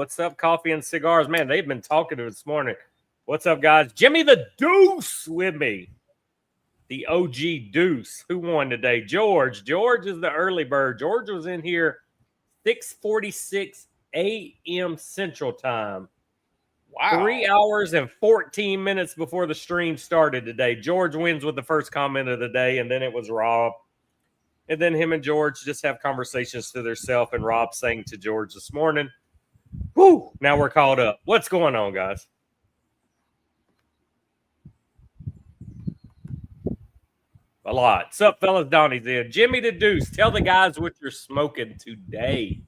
What's up, Coffee and Cigars? Man, they've been talking to this morning. What's up, guys? Jimmy the Deuce with me. The OG Deuce. Who won today? George. George is the early bird. George was in here 6:46 a.m. Central Time. Wow. 3 hours and 14 minutes before the stream started today. George wins with the first comment of the day, and then it was Rob. And then him and George just have conversations to themselves, and Rob sang to George this morning. Whoo! Now we're caught up. What's going on, guys? A lot. What's up, fellas? Donnie's in. Jimmy the Deuce, tell the guys what you're smoking today.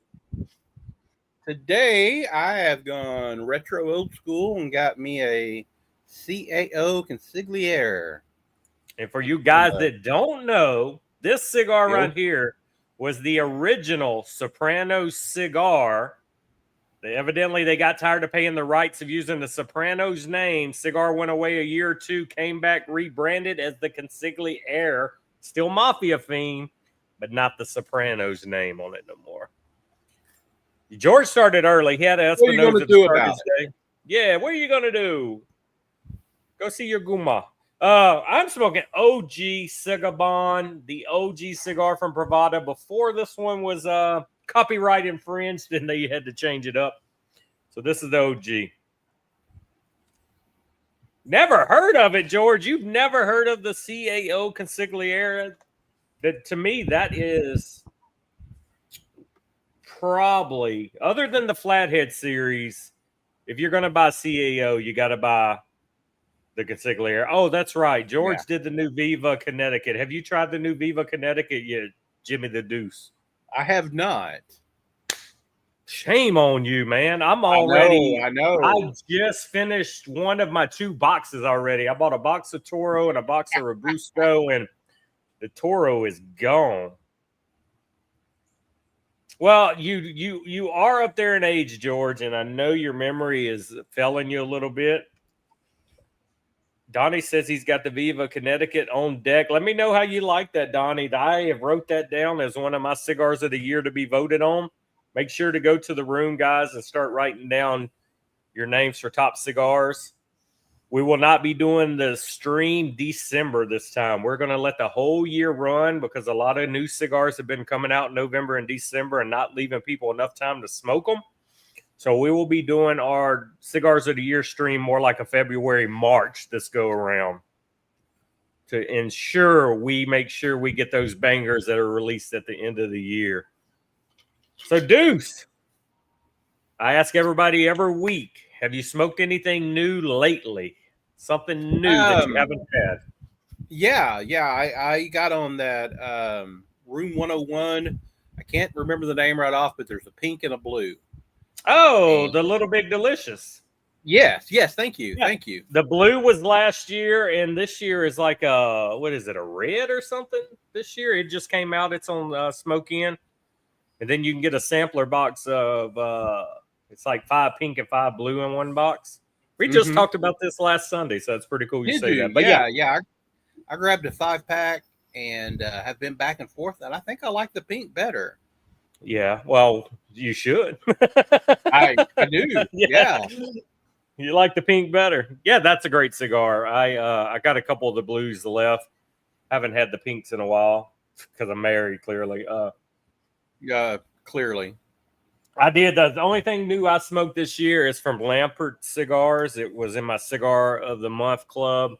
Today, I have gone retro old school and got me a CAO Consigliere. And for you guys that don't know, this cigar right here was the original Sopranos cigar. Evidently, they got tired of paying the rights of using the Sopranos name. Cigar went away a year or two, came back, rebranded as the Consigliere. Still Mafia theme, but not the Sopranos name on it no more. George started early. He had an What are you going to do about it? Yeah, what are you going to do? Go see your Guma. I'm smoking OG Cigabon, the OG cigar from Pravada. Before this one was copyright infringed, and they had to change it up. So this is the OG. Never heard of it, George. You've never heard of the CAO Consigliere? That to me, that is probably, other than the Flathead series, if you're going to buy CAO, you got to buy the Consigliere. Oh, that's right. George did the new Viva Connecticut. Have you tried the new Viva Connecticut yet, Jimmy the Deuce? I have not. Shame on you, man. I'm already. I know. I just finished one of my 2 boxes already. I bought a box of Toro and a box of Robusto, and the Toro is gone. Well, you are up there in age, George, and I know your memory is failing you a little bit. Donnie says he's got the Viva Connecticut on deck. Let me know how you like that, Donnie. I have wrote that down as one of my cigars of the year to be voted on. Make sure to go to the room, guys, and start writing down your names for top cigars. We will not be doing the stream December this time. We're going to let the whole year run because a lot of new cigars have been coming out in November and December and not leaving people enough time to smoke them. So we will be doing our Cigars of the Year stream more like a February, March this go around to ensure we make sure we get those bangers that are released at the end of the year. So, Deuce, I ask everybody every week, have you smoked anything new lately? Something new that you haven't had? Yeah. I got on that Room 101. I can't remember the name right off, but there's a pink and a blue. Oh, the Little Big Delicious. Yes. Thank you. Yeah. Thank you. The blue was last year, and this year is like a, what is it, a red or something? This year it just came out. It's on Smoke In. And then you can get a sampler box of, it's like 5 pink and 5 blue in one box. We just talked about this last Sunday, so it's pretty cool you say that. But yeah. I grabbed a 5-pack and have been back and forth, and I think I like the pink better. Yeah, well, you should. I do. Yeah. You like the pink better? Yeah, that's a great cigar. I got a couple of the blues left. Haven't had the pinks in a while because I'm married, clearly. Clearly. I did. The only thing new I smoked this year is from Lampert Cigars. It was in my Cigar of the Month club.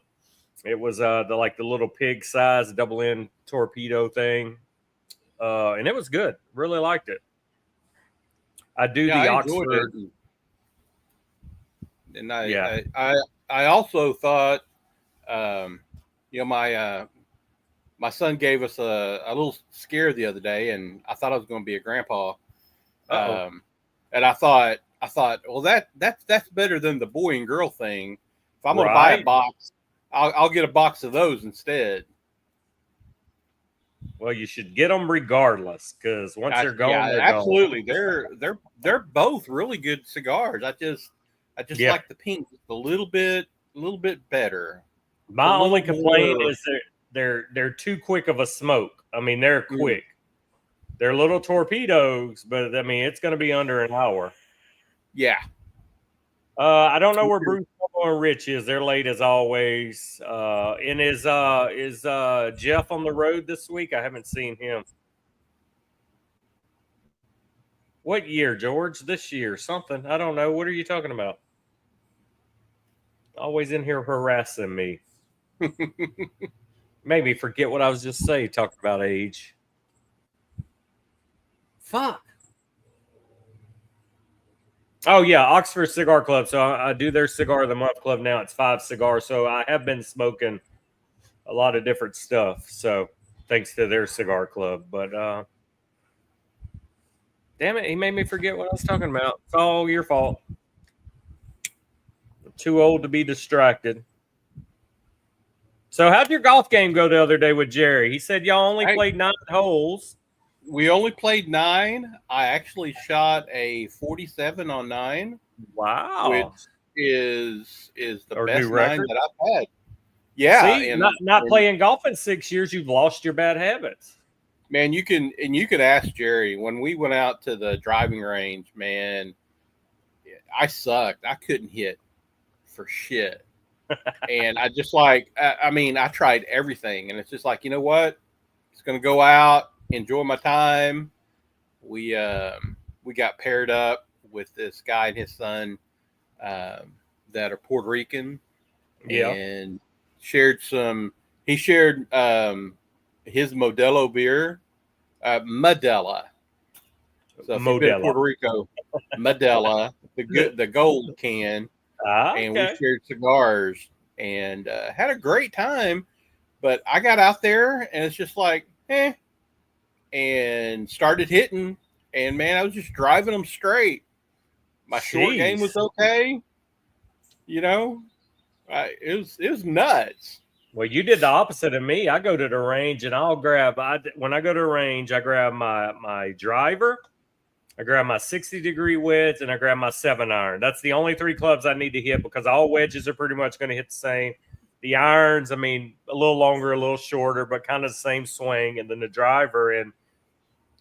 It was the little pig size double end torpedo thing. And it was good. Really liked it. I do the Oxford. And I also thought, my son gave us a little scare the other day, and I thought I was going to be a grandpa. And I thought, well, that's better than the boy and girl thing. If I'm going to buy a box, I'll get a box of those instead. Well, you should get them regardless, because once they're gone, they're absolutely gone. They're both really good cigars. I just like the pink a little bit better. My only complaint is they're too quick of a smoke. I mean, they're quick. They're little torpedoes, but I mean, it's going to be under an hour. Yeah. I don't know where Bruce and Rich is. They're late as always. And is Jeff on the road this week? I haven't seen him. What year, George? This year, something. I don't know. What are you talking about? Always in here harassing me. Made me forget what I was just saying, talking about age. Fuck. Oh, yeah, Oxford Cigar Club. So I do their Cigar of the Month Club now. It's 5 cigars. So I have been smoking a lot of different stuff. So thanks to their cigar club. But damn it, he made me forget what I was talking about. It's all your fault. I'm too old to be distracted. So how'd your golf game go the other day with Jerry? He said y'all only played 9 holes. We only played 9. I actually shot a 47 on 9. Wow. Which is the Or best new 9 record? that I've had. Yeah. See, not playing golf in 6 years, you've lost your bad habits. Man, you could ask Jerry. When we went out to the driving range, man, I sucked. I couldn't hit for shit. And I just I tried everything, and it's just like, you know what? It's gonna go out, enjoy my time. We got paired up with this guy and his son that are Puerto Rican, and shared some. He shared his Modelo beer, Modella. So if you've been to Puerto Rico, Modella, the gold can. And we shared cigars and had a great time. But I got out there and it's just like, and started hitting. And man, I was just driving them straight. My short game was okay. You know, it was nuts. Well, you did the opposite of me. I go to the range and when I go to the range, I grab my driver. I grab my 60-degree wedge, and I grab my 7-iron. That's the only 3 clubs I need to hit because all wedges are pretty much going to hit the same. The irons, I mean, a little longer, a little shorter, but kind of the same swing. And then the driver, and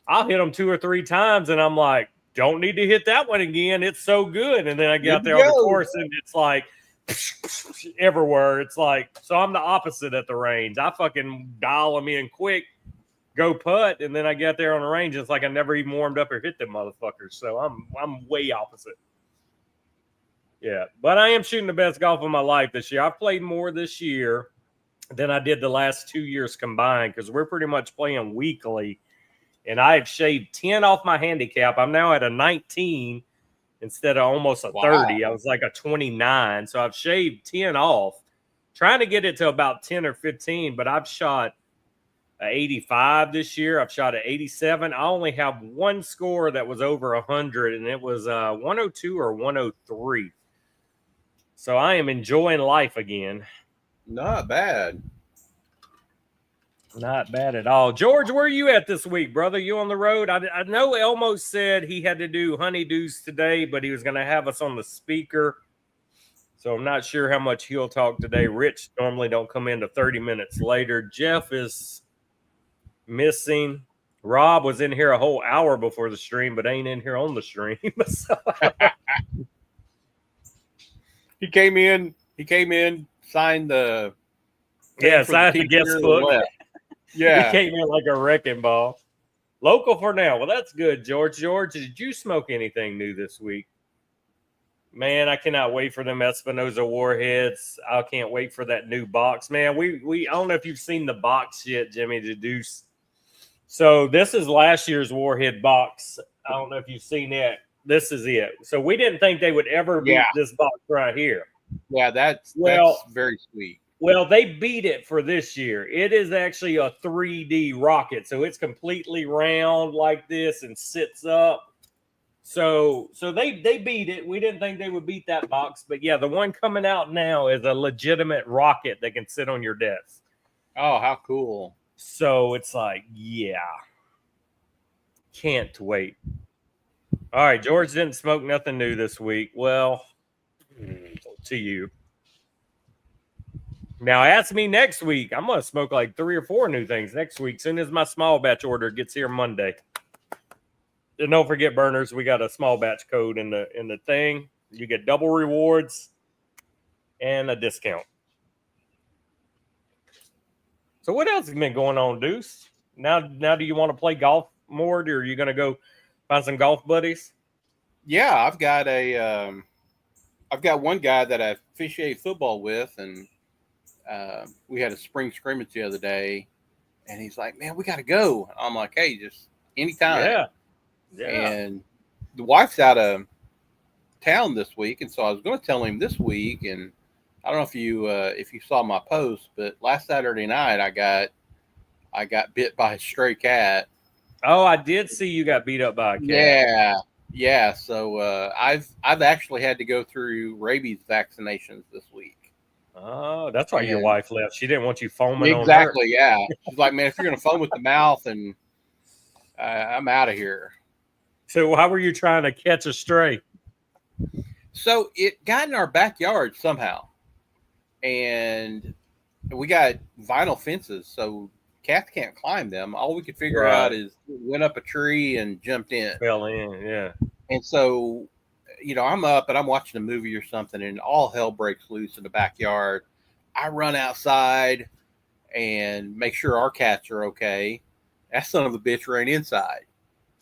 I'll hit them 2 or 3 times, and I'm like, don't need to hit that one again. It's so good. And then I get out there on the course, and it's like everywhere. It's like, so I'm the opposite at the range. I fucking dial them in quick. Go putt, and then I get there on the range. It's like I never even warmed up or hit them motherfuckers. So I'm way opposite. Yeah, but I am shooting the best golf of my life this year. I've played more this year than I did the last 2 years combined because we're pretty much playing weekly. And I have shaved 10 off my handicap. I'm now at a 19 instead of almost a 30. I was like a 29. So I've shaved 10 off, trying to get it to about 10 or 15, but I've shot 85 this year. I've shot at 87. I only have one score that was over 100, and it was 102 or 103. So I am enjoying life again. Not bad. Not bad at all. George, where are you at this week, brother? You on the road? I know Elmo said he had to do honeydews today, but he was going to have us on the speaker. So I'm not sure how much he'll talk today. Rich normally don't come in to 30 minutes later. Jeff is missing. Rob was in here a whole hour before the stream, but ain't in here on the stream. So. He came in, signed the signed the guest book. Yeah. He came in like a wrecking ball. Local for now. Well, that's good, George. George, did you smoke anything new this week? Man, I cannot wait for them Espinosa Warheads. I can't wait for that new box. Man, we I don't know if you've seen the box yet, Jimmy, to do. So this is last year's Warhead box. I don't know if you've seen it. This is it. So we didn't think they would ever beat this box right here. Yeah, that's very sweet. Well, they beat it for this year. It is actually a 3D rocket. So it's completely round like this and sits up. So they beat it. We didn't think they would beat that box. But, yeah, the one coming out now is a legitimate rocket that can sit on your desk. Oh, how cool. So it's like, yeah. Can't wait. All right, George didn't smoke nothing new this week. Well, to you. Now, ask me next week. I'm going to smoke like 3 or 4 new things next week, as soon as my small batch order gets here Monday. And don't forget, burners, we got a small batch code in the thing. You get double rewards and a discount. So what else has been going on, Deuce? Now do you want to play golf more, or are you going to go find some golf buddies? Yeah, I've got one guy that I officiate football with, and we had a spring scrimmage the other day, and he's like, "Man, we got to go." I'm like, "Hey, just anytime." Yeah. And the wife's out of town this week, and so I was going to tell him this week. And I don't know if you saw my post, but last Saturday night I got bit by a stray cat. Oh, I did see you got beat up by a cat. Yeah. So I've actually had to go through rabies vaccinations this week. Oh, that's why your wife left. She didn't want you foaming on her. Exactly. Yeah. She's like, "Man, if you're going to foam with the mouth, and I'm out of here." So how were you trying to catch a stray? So it got in our backyard somehow, and we got vinyl fences, so cats can't climb them. All we could figure out is it went up a tree and jumped in. Fell in, yeah. And so, I'm up and I'm watching a movie or something, and all hell breaks loose in the backyard. I run outside and make sure our cats are okay. That son of a bitch ran inside.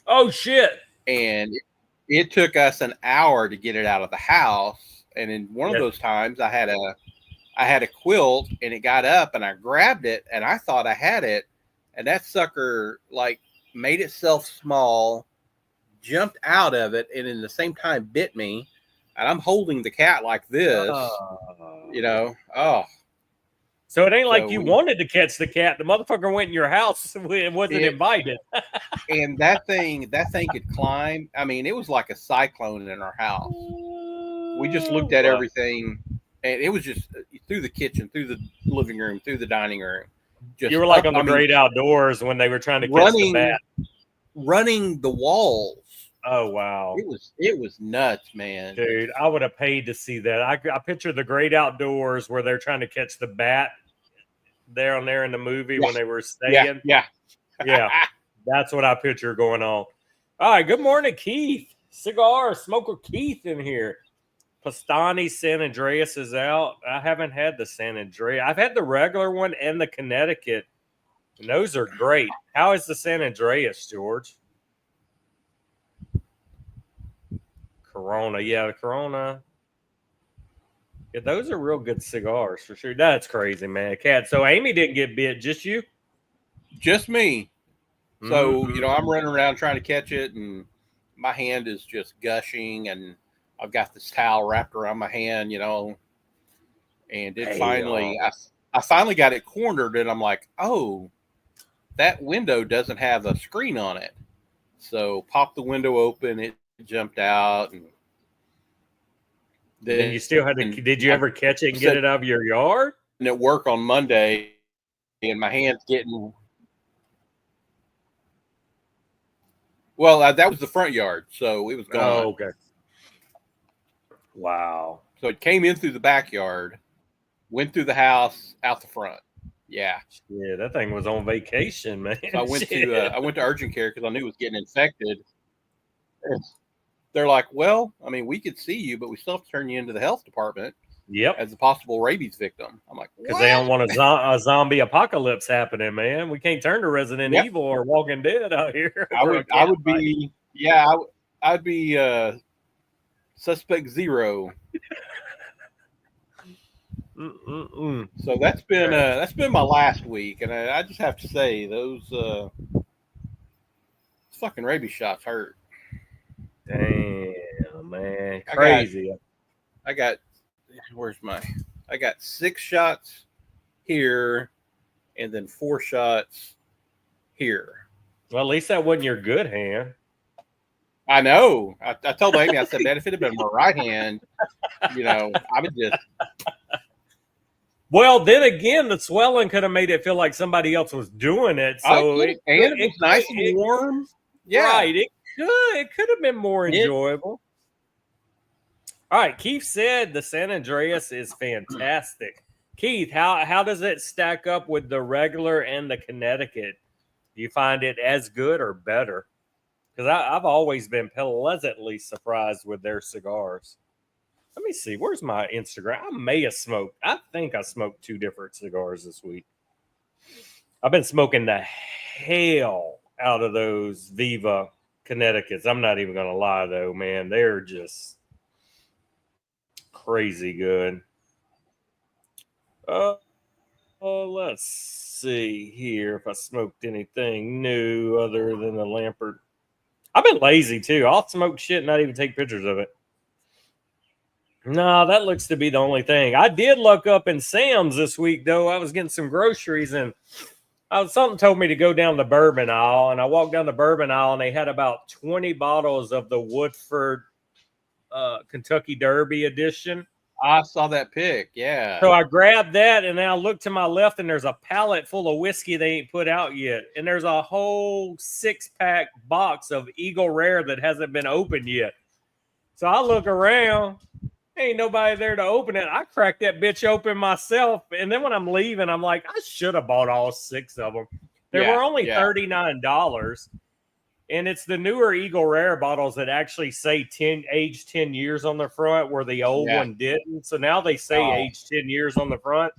Oh, shit. And it took us an hour to get it out of the house. And in one of those times, I had a quilt, and it got up, and I grabbed it, and I thought I had it, and that sucker made itself small, jumped out of it, and in the same time bit me. And I'm holding the cat like this, So it ain't like you wanted to catch the cat. The motherfucker went in your house and wasn't invited. And that thing could climb. I mean, it was like a cyclone in our house. We just looked at everything, and it was just through the kitchen, through the living room, through the dining room. You were like on the great outdoors when they were trying to catch the bat. Running the walls. Oh, wow. It was nuts, man. Dude, I would have paid to see that. I picture the great outdoors where they're trying to catch the bat down there in the movie when they were staying. Yeah. That's what I picture going on. All right, good morning, Keith. Cigar Smoker Keith in here. Pastani San Andreas is out. I haven't had the San Andreas. I've had the regular one and the Connecticut, and those are great. How is the San Andreas, George? Corona. Yeah, the Corona. Yeah, those are real good cigars for sure. That's crazy, man. Cat. So Amy didn't get bit, just you? Just me. So, I'm running around trying to catch it, and my hand is just gushing, and I've got this towel wrapped around my hand, and it I finally got it cornered, and I'm like, oh, that window doesn't have a screen on it. So popped the window open, it jumped out, and then you still had to. Did you ever catch it and get it out of your yard? And at work on Monday, and my hand's getting. Well, that was the front yard, so it was gone. Oh, okay. Wow. So it came in through the backyard, went through the house, out the front. Yeah. Yeah, that thing was on vacation, man. So I went to urgent care because I knew it was getting infected. They're like, well, I mean, we could see you, but we still have to turn you into the health department. Yep. As a possible rabies victim. I'm like, because they don't want a zombie apocalypse happening, man. We can't turn to Resident Evil or Walking Dead out here. I'd be suspect 0. So that's been my last week, and I just have to say those fucking rabies shots hurt. Damn, man, crazy. I got 6 shots here, and then 4 shots here. Well, at least that wasn't your good hand. I know. I told Amy, I said, man, if it had been my right hand, I would just. Well, then again, the swelling could have made it feel like somebody else was doing it. So it was nice and warm. Yeah, right. It could have been more enjoyable. All right, Keith said the San Andreas is fantastic. Keith, how does it stack up with the regular and the Connecticut? Do you find it as good or better? because I've always been pleasantly surprised with their cigars. Let me see. Where's my Instagram? I may have smoked. I think I smoked 2 different cigars this week. I've been smoking the hell out of those Viva Connecticut's. I'm not even going to lie, though, man. They're just crazy good. Let's see here if I smoked anything new other than the Lampert. I've been lazy, too. I'll smoke shit and not even take pictures of it. No, that looks to be the only thing. I did look up in Sam's this week, though. I was getting some groceries, and something told me to go down the bourbon aisle, and I walked down the bourbon aisle, and they had about 20 bottles of the Woodford Kentucky Derby edition. I saw that pic, yeah. So I grabbed that, and then I looked to my left, and there's a pallet full of whiskey they ain't put out yet. And there's a whole 6-pack box of Eagle Rare that hasn't been opened yet. So I look around. Ain't nobody there to open it. I cracked that bitch open myself. And then when I'm leaving, I'm like, I should have bought all 6 of them. They were only $39. And it's the newer Eagle Rare bottles that actually say aged 10 years on the front, where the old one didn't. So now they say aged 10 years on the front.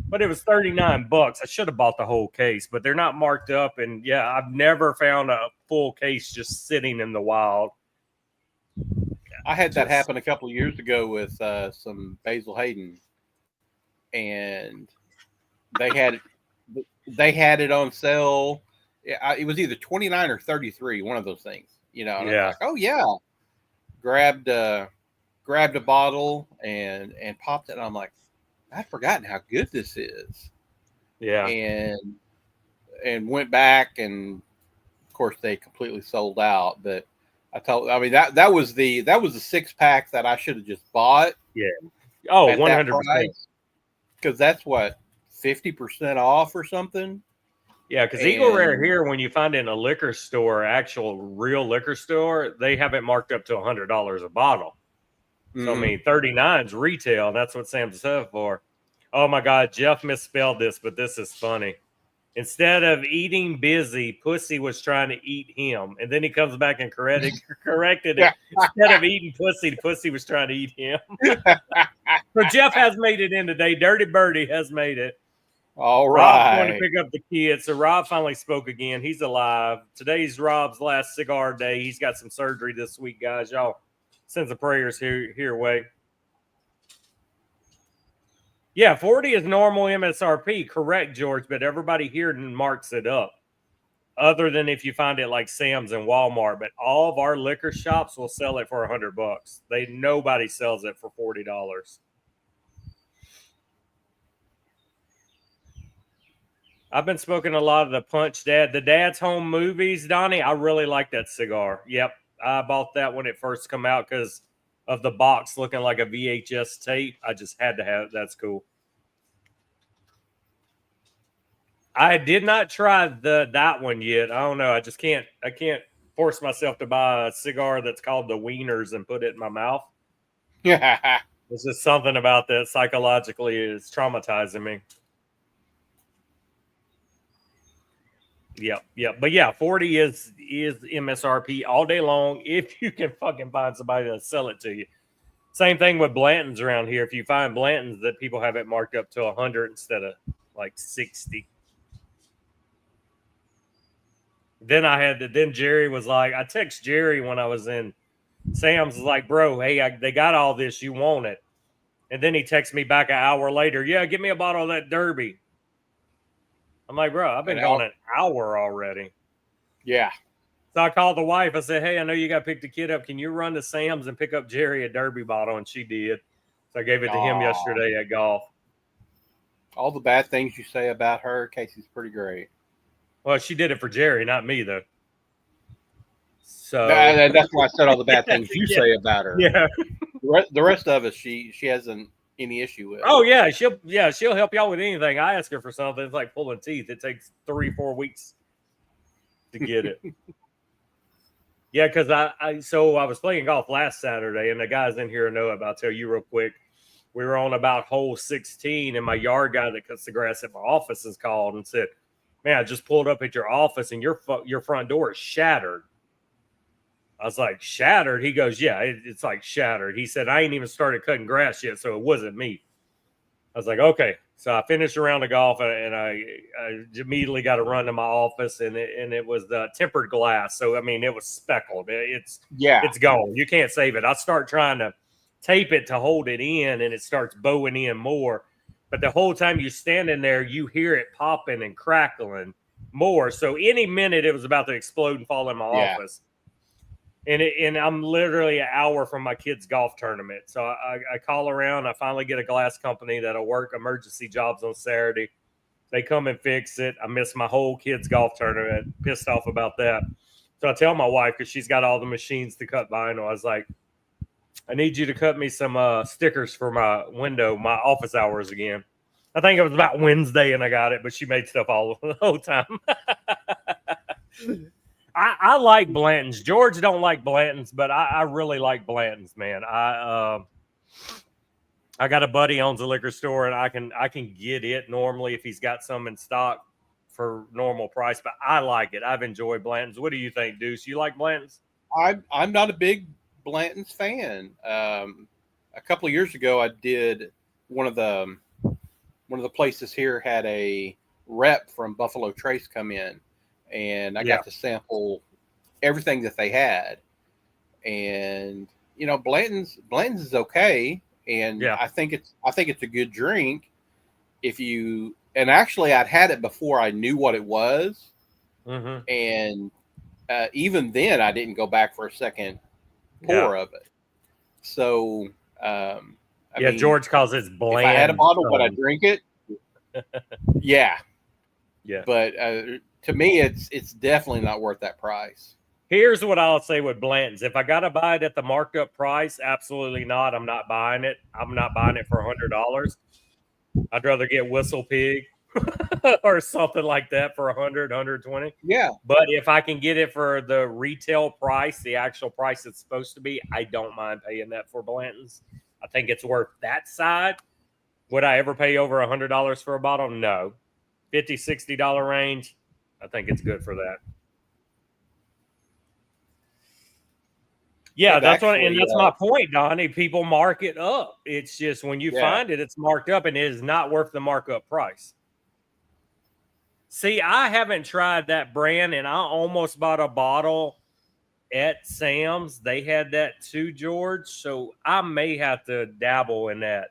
But it was $39. I should have bought the whole case, but they're not marked up. And yeah, I've never found a full case just sitting in the wild. I had that happen a couple of years ago with some Basil Hayden, and they had it on sale. It was either 29 or 33, one of those things, you know. And I was like, oh yeah, grabbed a bottle and popped it. And I'm like, I'd forgotten how good this is. Yeah, and went back, and of course they completely sold out, but. That was the 6-pack that I should have just bought. Yeah. Oh, 100%. Because that's what, 50% off or something. Yeah, because Eagle Rare here, when you find it in a liquor store, actual real liquor store, they have it marked up to $100 a bottle. Mm-hmm. So I mean, 39's retail. That's what Sam's set for. Oh my God, Jeff misspelled this, but this is funny. Instead of eating busy, Pussy was trying to eat him. And then he comes back and corrected it. Instead of eating Pussy, Pussy was trying to eat him. So Jeff has made it in today. Dirty Birdie has made it. All right. Rob's going to pick up the kids. So Rob finally spoke again. He's alive. Today's Rob's last cigar day. He's got some surgery this week, guys. Y'all send some prayers here way. Yeah, 40 is normal MSRP, correct, George, but everybody here marks it up. Other than if you find it like Sam's and Walmart, but all of our liquor shops will sell it for $100. Nobody sells it for $40. I've been smoking a lot of the Punch Dad, the Dad's Home movies, Donnie. I really like that cigar. Yep, I bought that when it first come out because of the box looking like a VHS tape. I just had to have it. That's cool. I did not try that one yet. I don't know. I can't force myself to buy a cigar that's called the Wieners and put it in my mouth. Yeah. There's just something about that psychologically is traumatizing me. Yep. But yeah, 40 is MSRP all day long if you can fucking find somebody to sell it to you. Same thing with Blanton's around here. If you find Blanton's, that people have it marked up to 100 instead of like 60. Then Jerry was like, I text Jerry when I was in Sam's, like, bro, hey, they got all this, you want it. And then he texts me back an hour later, yeah, give me a bottle of that Derby. I'm like, bro, I've been gone an hour already. Yeah. So I called the wife. I said, hey, I know you got to pick the kid up. Can you run to Sam's and pick up Jerry a Derby bottle? And she did. So I gave it to him yesterday at golf. All the bad things you say about her, Casey's pretty great. Well, she did it for Jerry, not me, though. So that's why I said all the bad things you say about her. Yeah. The rest of us, she hasn't any issue with. Oh yeah, she'll help y'all with anything. I ask her for something, it's like pulling teeth. It takes 3-4 weeks to get it. Yeah, because I was playing golf last Saturday, and the guys in here know it, but I'll tell you real quick. We were on about hole 16, and my yard guy that cuts the grass at my office is called and said, man, I just pulled up at your office, and your front door is shattered. I was like, shattered? He goes, yeah, it's like shattered. He said, I ain't even started cutting grass yet, so it wasn't me. I was like, okay. So I finished a round of golf, and I immediately got to run to my office, and it was the tempered glass. So, I mean, it was speckled. It's gone. You can't save it. I start trying to tape it to hold it in, and it starts bowing in more. But the whole time you're standing there, you hear it popping and crackling more. So any minute it was about to explode and fall in my office. And I'm literally an hour from my kid's golf tournament. So I call around. I finally get a glass company that'll work emergency jobs on Saturday. They come and fix it. I missed my whole kid's golf tournament. Pissed off about that. So I tell my wife, because she's got all the machines to cut vinyl, I was like, I need you to cut me some stickers for my window, my office hours again. I think it was about Wednesday and I got it, but she made stuff all the whole time. I like Blanton's. George don't like Blanton's, but I really like Blanton's, man. I got a buddy owns a liquor store, and I can get it normally if he's got some in stock for normal price. But I like it. I've enjoyed Blanton's. What do you think, Deuce? You like Blanton's? I'm not a big Blanton's fan. A couple of years ago, I did one of the places here had a rep from Buffalo Trace come in. And I got to sample everything that they had, and Blanton's is okay, and I think it's a good drink. And actually I'd had it before I knew what it was, and even then I didn't go back for a second pour of it. So I mean, George calls it bland. If I had a bottle, would I drink it? Yeah. But to me, it's definitely not worth that price. Here's what I'll say with Blanton's. If I got to buy it at the marked up price, absolutely not. I'm not buying it. I'm not buying it for $100. I'd rather get Whistle Pig or something like that for 100, 120. Yeah. But if I can get it for the retail price, the actual price it's supposed to be, I don't mind paying that for Blanton's. I think it's worth that side. Would I ever pay over $100 for a bottle? No. $50, $60 range, I think it's good for that. Yeah, that's my point, Donnie. People mark it up. It's just when you find it, it's marked up, and it is not worth the markup price. See, I haven't tried that brand, and I almost bought a bottle at Sam's. They had that too, George. So I may have to dabble in that.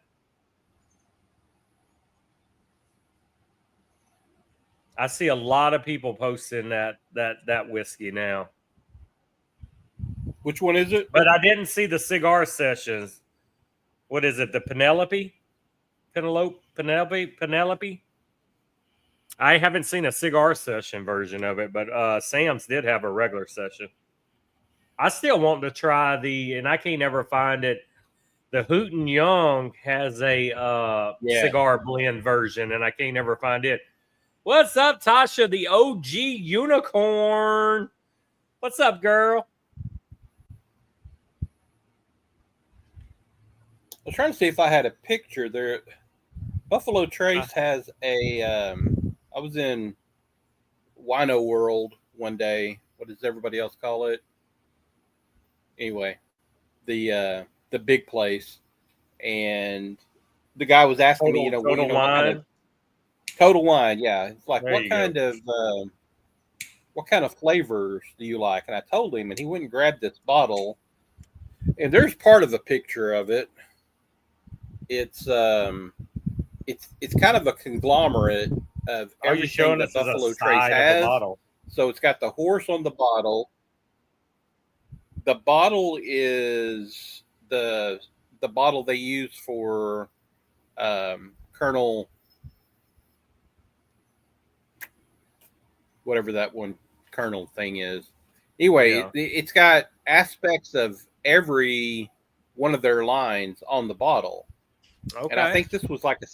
I see a lot of people posting that whiskey now. Which one is it? But I didn't see the cigar sessions. What is it? The Penelope? I haven't seen a cigar session version of it, but Sam's did have a regular session. I still want to try and I can't ever find it. The Hooten Young has a cigar blend version, and I can't ever find it. What's up, Tasha, the OG unicorn? What's up, girl? I was trying to see if I had a picture there. Buffalo Trace has a. I was in Wino World one day. What does everybody else call it? Anyway, the big place, and the guy was asking me, Total Wine. Total Wine, yeah. It's like, what kind of flavors do you like? And I told him, and he went and grabbed this bottle. And there's part of the picture of it. It's kind of a conglomerate of everything that Buffalo Trace has. So it's got the horse on the bottle. The bottle is the bottle they use for Colonel, whatever that one Colonel thing is. Anyway, it's got aspects of every one of their lines on the bottle. Okay. And I think this was like a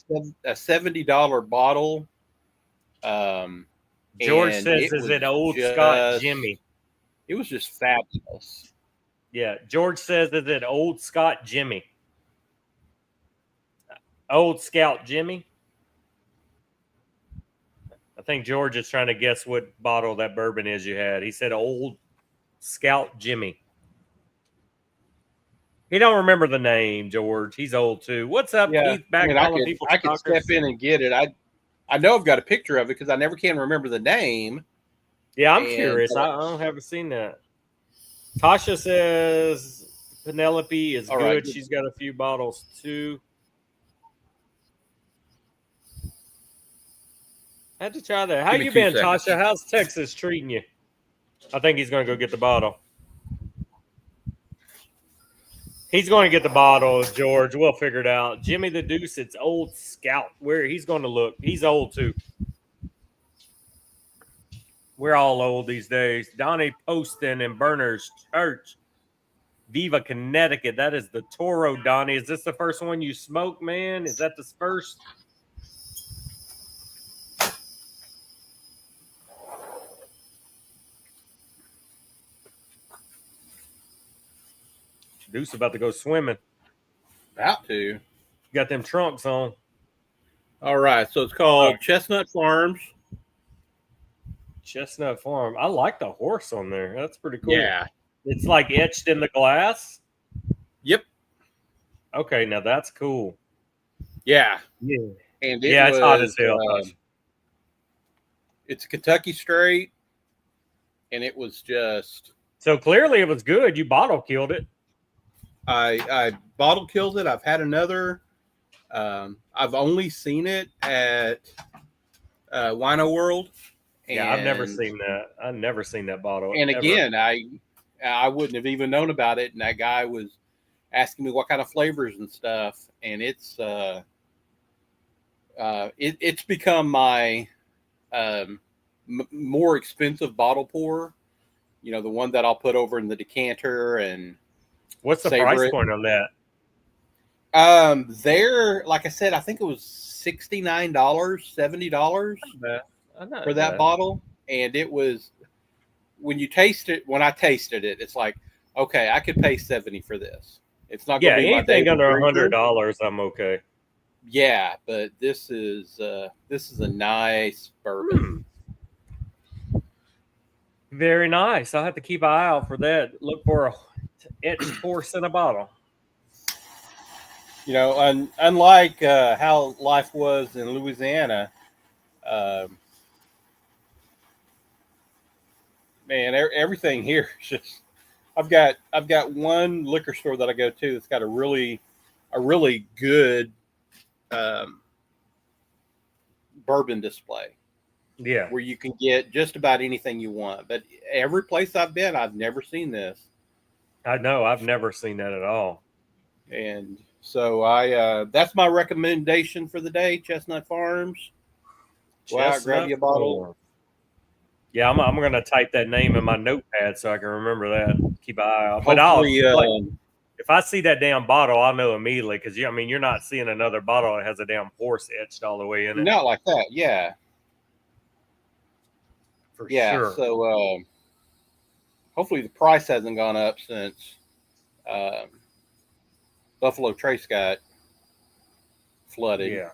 $70 bottle. George says, is it Old Scott Jimmy? It was just fabulous. Yeah. George says, is it Old Scott Jimmy? Old Scout Jimmy? I think George is trying to guess what bottle that bourbon is you had. He said Old Scout Jimmy. He don't remember the name, George. He's old too. What's up, Yeah, Keith? Back I calling could people I could step stalkers. in and get it. I know I've got a picture of it because I never can remember the name. Yeah, I'm And curious. I haven't seen that. Tasha says Penelope is all right, good. She's got a few bottles too. I had to try that. How give me you 2 been, seconds. Tasha? How's Texas treating you? I think he's going to go get the bottle. He's going to get the bottle, George. We'll figure it out. Jimmy the Deuce, it's old Scout. Where he's going to look. He's old too. We're all old these days. Donnie Poston and Berners Church. Viva, Connecticut. That is the Toro, Donnie. Is this the first one you smoked, man? Is that the first? Deuce about to go swimming. About to. Got them trunks on. All right, so it's called Chestnut Farms. Chestnut Farm. I like the horse on there. That's pretty cool. Yeah. It's like etched in the glass. Yep. Okay, now that's cool. Yeah. Yeah. And It's hot as hell. It's a Kentucky straight, and it was just. So clearly it was good. You bottle killed it. I bottle killed it. I've had another. I've only seen it at Wino World. Yeah, I've never seen that. I've never seen that bottle. And ever. again, I wouldn't have even known about it. And that guy was asking me what kind of flavors and stuff. And it's become my more expensive bottle pour. You know, the one that I'll put over in the decanter and. What's the price point on that? There, like I said, I think it was $69, $70 for that bottle, and it was when you taste it. When I tasted it, it's like, okay, I could pay $70 for this. It's not going to be anything under $100. I'm okay. Yeah, but this is a nice bourbon. Very nice. I'll have to keep an eye out for that. Look for a etched horse in a bottle. You know, unlike how life was in Louisiana, man, everything here is just. I've got one liquor store that I go to that's got a really good bourbon display. Yeah, where you can get just about anything you want. But every place I've been, I've never seen this. I know. I've never seen that at all. And so that's my recommendation for the day, Chestnut Farms. Go out, grab you a bottle. Yeah, I'm going to type that name in my notepad so I can remember that. Keep an eye out. But if I see that damn bottle, I'll know immediately because you're not seeing another bottle that has a damn horse etched all the way in it. Not like that, yeah. For sure. So hopefully the price hasn't gone up since Buffalo Trace got flooded. Yeah.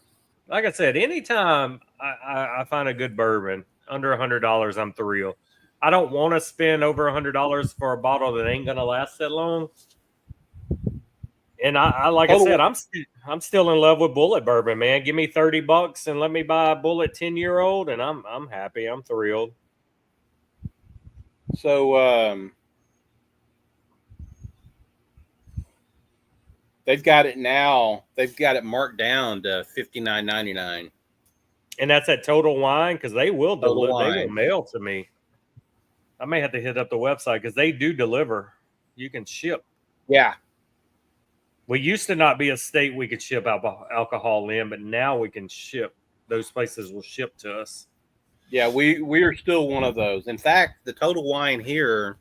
Like I said, anytime I find a good bourbon under $100, I'm thrilled. I don't want to spend over $100 for a bottle that ain't gonna last that long. And I like I said, I'm still in love with Bullet bourbon, man. Give me $30 and let me buy a Bullet 10-year-old, and I'm happy. I'm thrilled. So they've got it now. They've got it marked down to $59.99. And that's at Total Wine because they will deliver. They will mail to me. I may have to hit up the website because they do deliver. You can ship. Yeah. We used to not be a state we could ship alcohol in, but now we can ship. Those places will ship to us. Yeah, we are still one of those. In fact, the Total Wine here,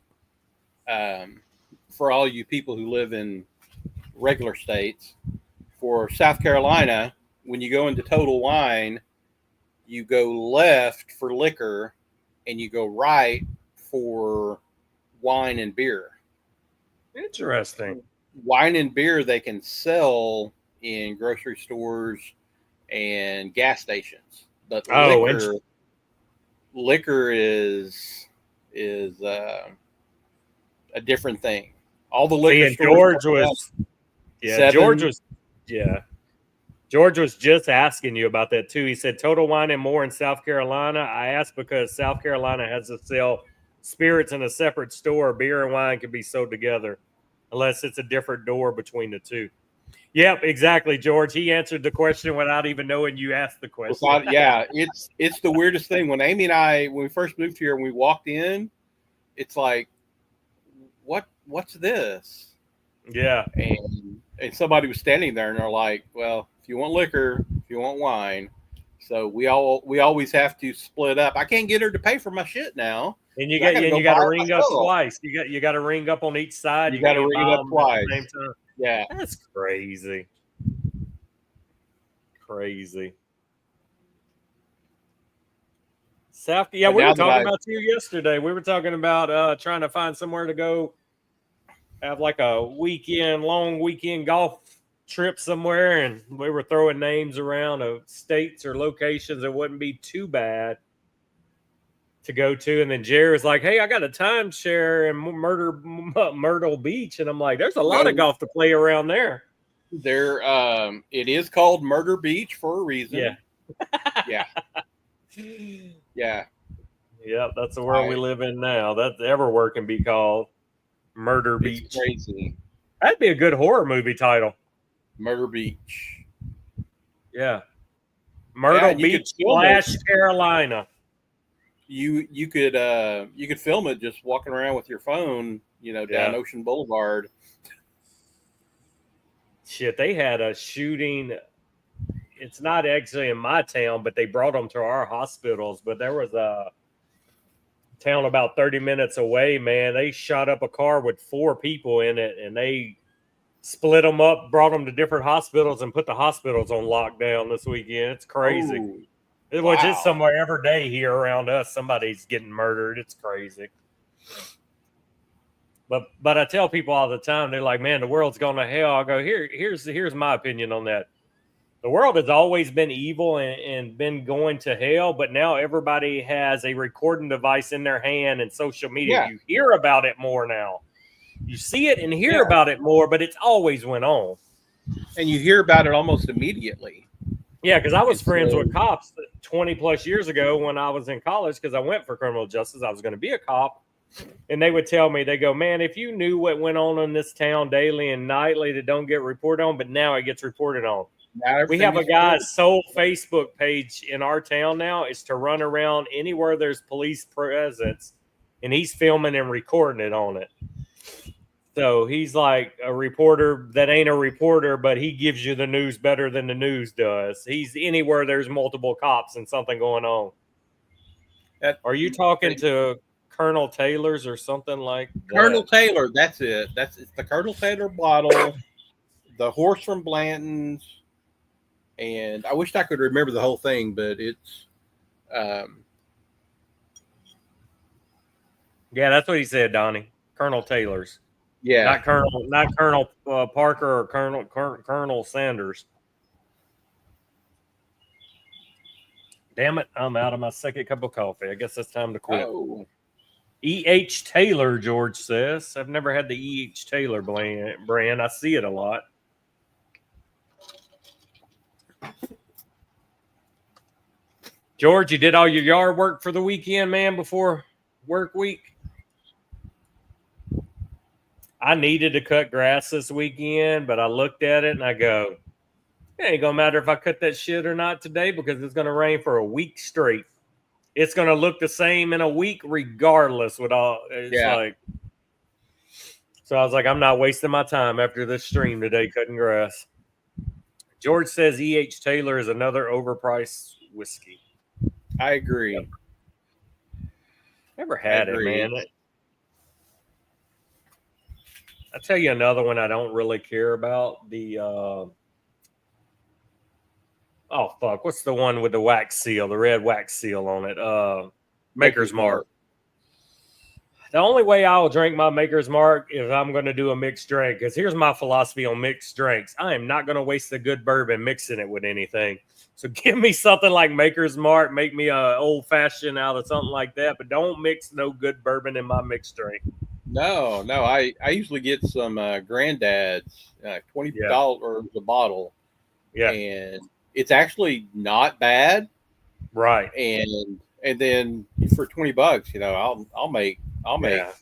for all you people who live in regular states, for South Carolina, when you go into Total Wine, you go left for liquor and you go right for wine and beer. Interesting. Wine and beer they can sell in grocery stores and gas stations, but liquor is a different thing All the liquor and stores. George was, George was just asking you about that too. He said Total Wine and More in South Carolina. I asked because South Carolina has to sell spirits in a separate store. Beer and wine can be sold together unless it's a different door between the two. Yep, exactly, George. He answered the question without even knowing you asked the question. It's the weirdest thing. When Amy and I, when we first moved here and we walked in, it's like, what's this? Yeah. And somebody was standing there and they're like, well, if you want liquor, if you want wine. So we always have to split up. I can't get her to pay for my shit now. And you got to ring up twice. You got to ring up on each side. You got to ring up twice. At the same time. Yeah. That's crazy. Crazy. South, yeah, we were talking about you yesterday. We were talking about trying to find somewhere to go have like a long weekend golf trip somewhere, and we were throwing names around of states or locations that wouldn't be too bad to go to. And then Jerry was like, hey, I got a timeshare in Myrtle Beach. And I'm like, there's a lot of golf to play around there. It is called Murder Beach for a reason. Yeah. Yeah. Yeah. Yep, that's the world we live in now. That everywhere can be called Murder Beach. Crazy. That'd be a good horror movie title. Murder Beach. Yeah. Myrtle Beach / Carolina. You could film it just walking around with your phone, down Ocean Boulevard. Shit, they had a shooting. It's not actually in my town, but they brought them to our hospitals. But there was a town about 30 minutes away, man. They shot up a car with 4 people in it, and they split them up, brought them to different hospitals, and put the hospitals on lockdown this weekend. It's crazy. Oh, Which is somewhere every day here around us. Somebody's getting murdered. It's crazy. But I tell people all the time, they're like, man, the world's going to hell. I go, here's my opinion on that. The world has always been evil and been going to hell, but now everybody has a recording device in their hand and social media. Yeah. You hear about it more now. You see it and hear about it more, but it's always went on. And you hear about it almost immediately. Yeah, because I was friends with cops 20 plus years ago when I was in college because I went for criminal justice. I was going to be a cop. And they would tell me, they go, man, if you knew what went on in this town daily and nightly that don't get reported on, but now it gets reported on. We have a guy's sole Facebook page in our town now is to run around anywhere there's police presence, and he's filming and recording it on it. So he's like a reporter that ain't a reporter, but he gives you the news better than the news does. He's anywhere there's multiple cops and something going on. Are you talking to Colonel Taylor's or something like that? Colonel Taylor, that's it. It's the Colonel Taylor bottle, the horse from Blanton's, and I wish I could remember the whole thing, but it's yeah, that's what he said, Donnie. Colonel Taylor's. Yeah, not Colonel Parker or Colonel Sanders. Damn it, I'm out of my second cup of coffee. I guess it's time to quit. Oh. E.H. Taylor, George says. I've never had the E.H. Taylor brand. I see it a lot. George, you did all your yard work for the weekend, man, before work week? I needed to cut grass this weekend, but I looked at it and I go, it ain't going to matter if I cut that shit or not today because it's going to rain for a week straight. It's going to look the same in a week regardless. So I was like, I'm not wasting my time after this stream today cutting grass. George says E.H. Taylor is another overpriced whiskey. I agree. Never had it, man. I'll tell you another one I don't really care about. What's the one with the wax seal, the red wax seal on it? Maker's Mark. The only way I'll drink my Maker's Mark is I'm going to do a mixed drink. Because here's my philosophy on mixed drinks. I am not going to waste a good bourbon mixing it with anything. So give me something like Maker's Mark. Make me a old fashioned out of something like that. But don't mix no good bourbon in my mixed drink. No. I usually get some Granddad's Yeah, $20 a bottle, yeah, and it's actually not bad. right. And then for $20, I'll make Yeah.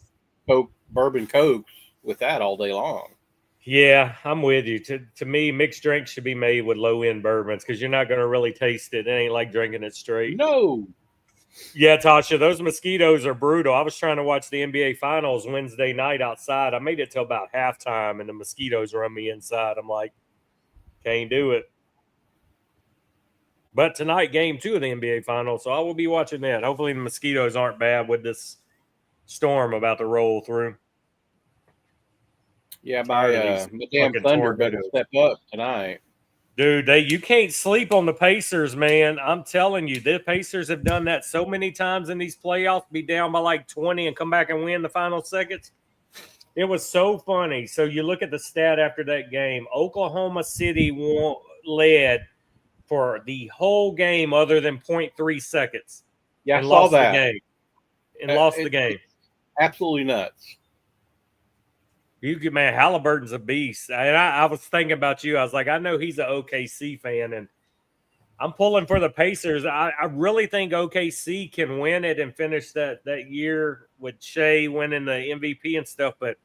bourbon cokes with that all day long. Yeah, I'm with you. To me, mixed drinks should be made with low end bourbons because you're not going to really taste it. It ain't like drinking it straight. No, Yeah, Tasha, those mosquitoes are brutal. I was trying to watch the NBA Finals Wednesday night outside. I made it till about halftime, and the mosquitoes run me inside. I'm like, can't do it. But tonight, game 2 of the NBA Finals, so I will be watching that. Hopefully, the mosquitoes aren't bad with this storm about to roll through. yeah, Tired of these my damn fucking Thunder better tornadoes. step up tonight. Dude, you can't sleep on the Pacers, man. I'm telling you, the Pacers have done that so many times in these playoffs, be down by like 20 and come back and win the final seconds. It was so funny. So you look at the stat after that game. Oklahoma City led for the whole game other than 0.3 seconds Yeah, I and saw lost the that. game. And lost the It's game. absolutely nuts. Man, Halliburton's a beast. And I was thinking about you. I was like, I know he's an OKC fan, and I'm pulling for the Pacers. I really think OKC can win it and finish that year with Shea winning the MVP and stuff. But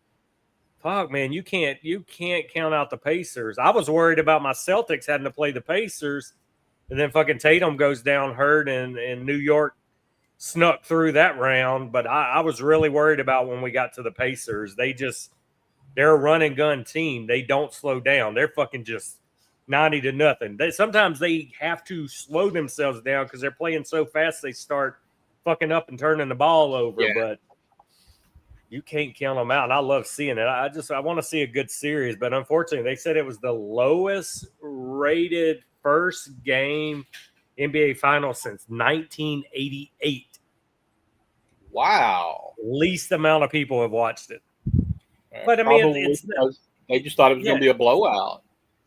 fuck, man, you can't count out the Pacers. I was worried about my Celtics having to play the Pacers, and then fucking Tatum goes down hurt, and New York snuck through that round. But I was really worried about when we got to the Pacers. They're a run and gun team. They don't slow down. They're fucking just 90-0. Sometimes they have to slow themselves down because they're playing so fast they start fucking up and turning the ball over. Yeah. But you can't count them out. And I love seeing it. I want to see a good series. But unfortunately, they said it was the lowest rated first game NBA final since 1988. Wow. Least amount of people have watched it. But I mean, it's because they just thought it was going to be a blowout.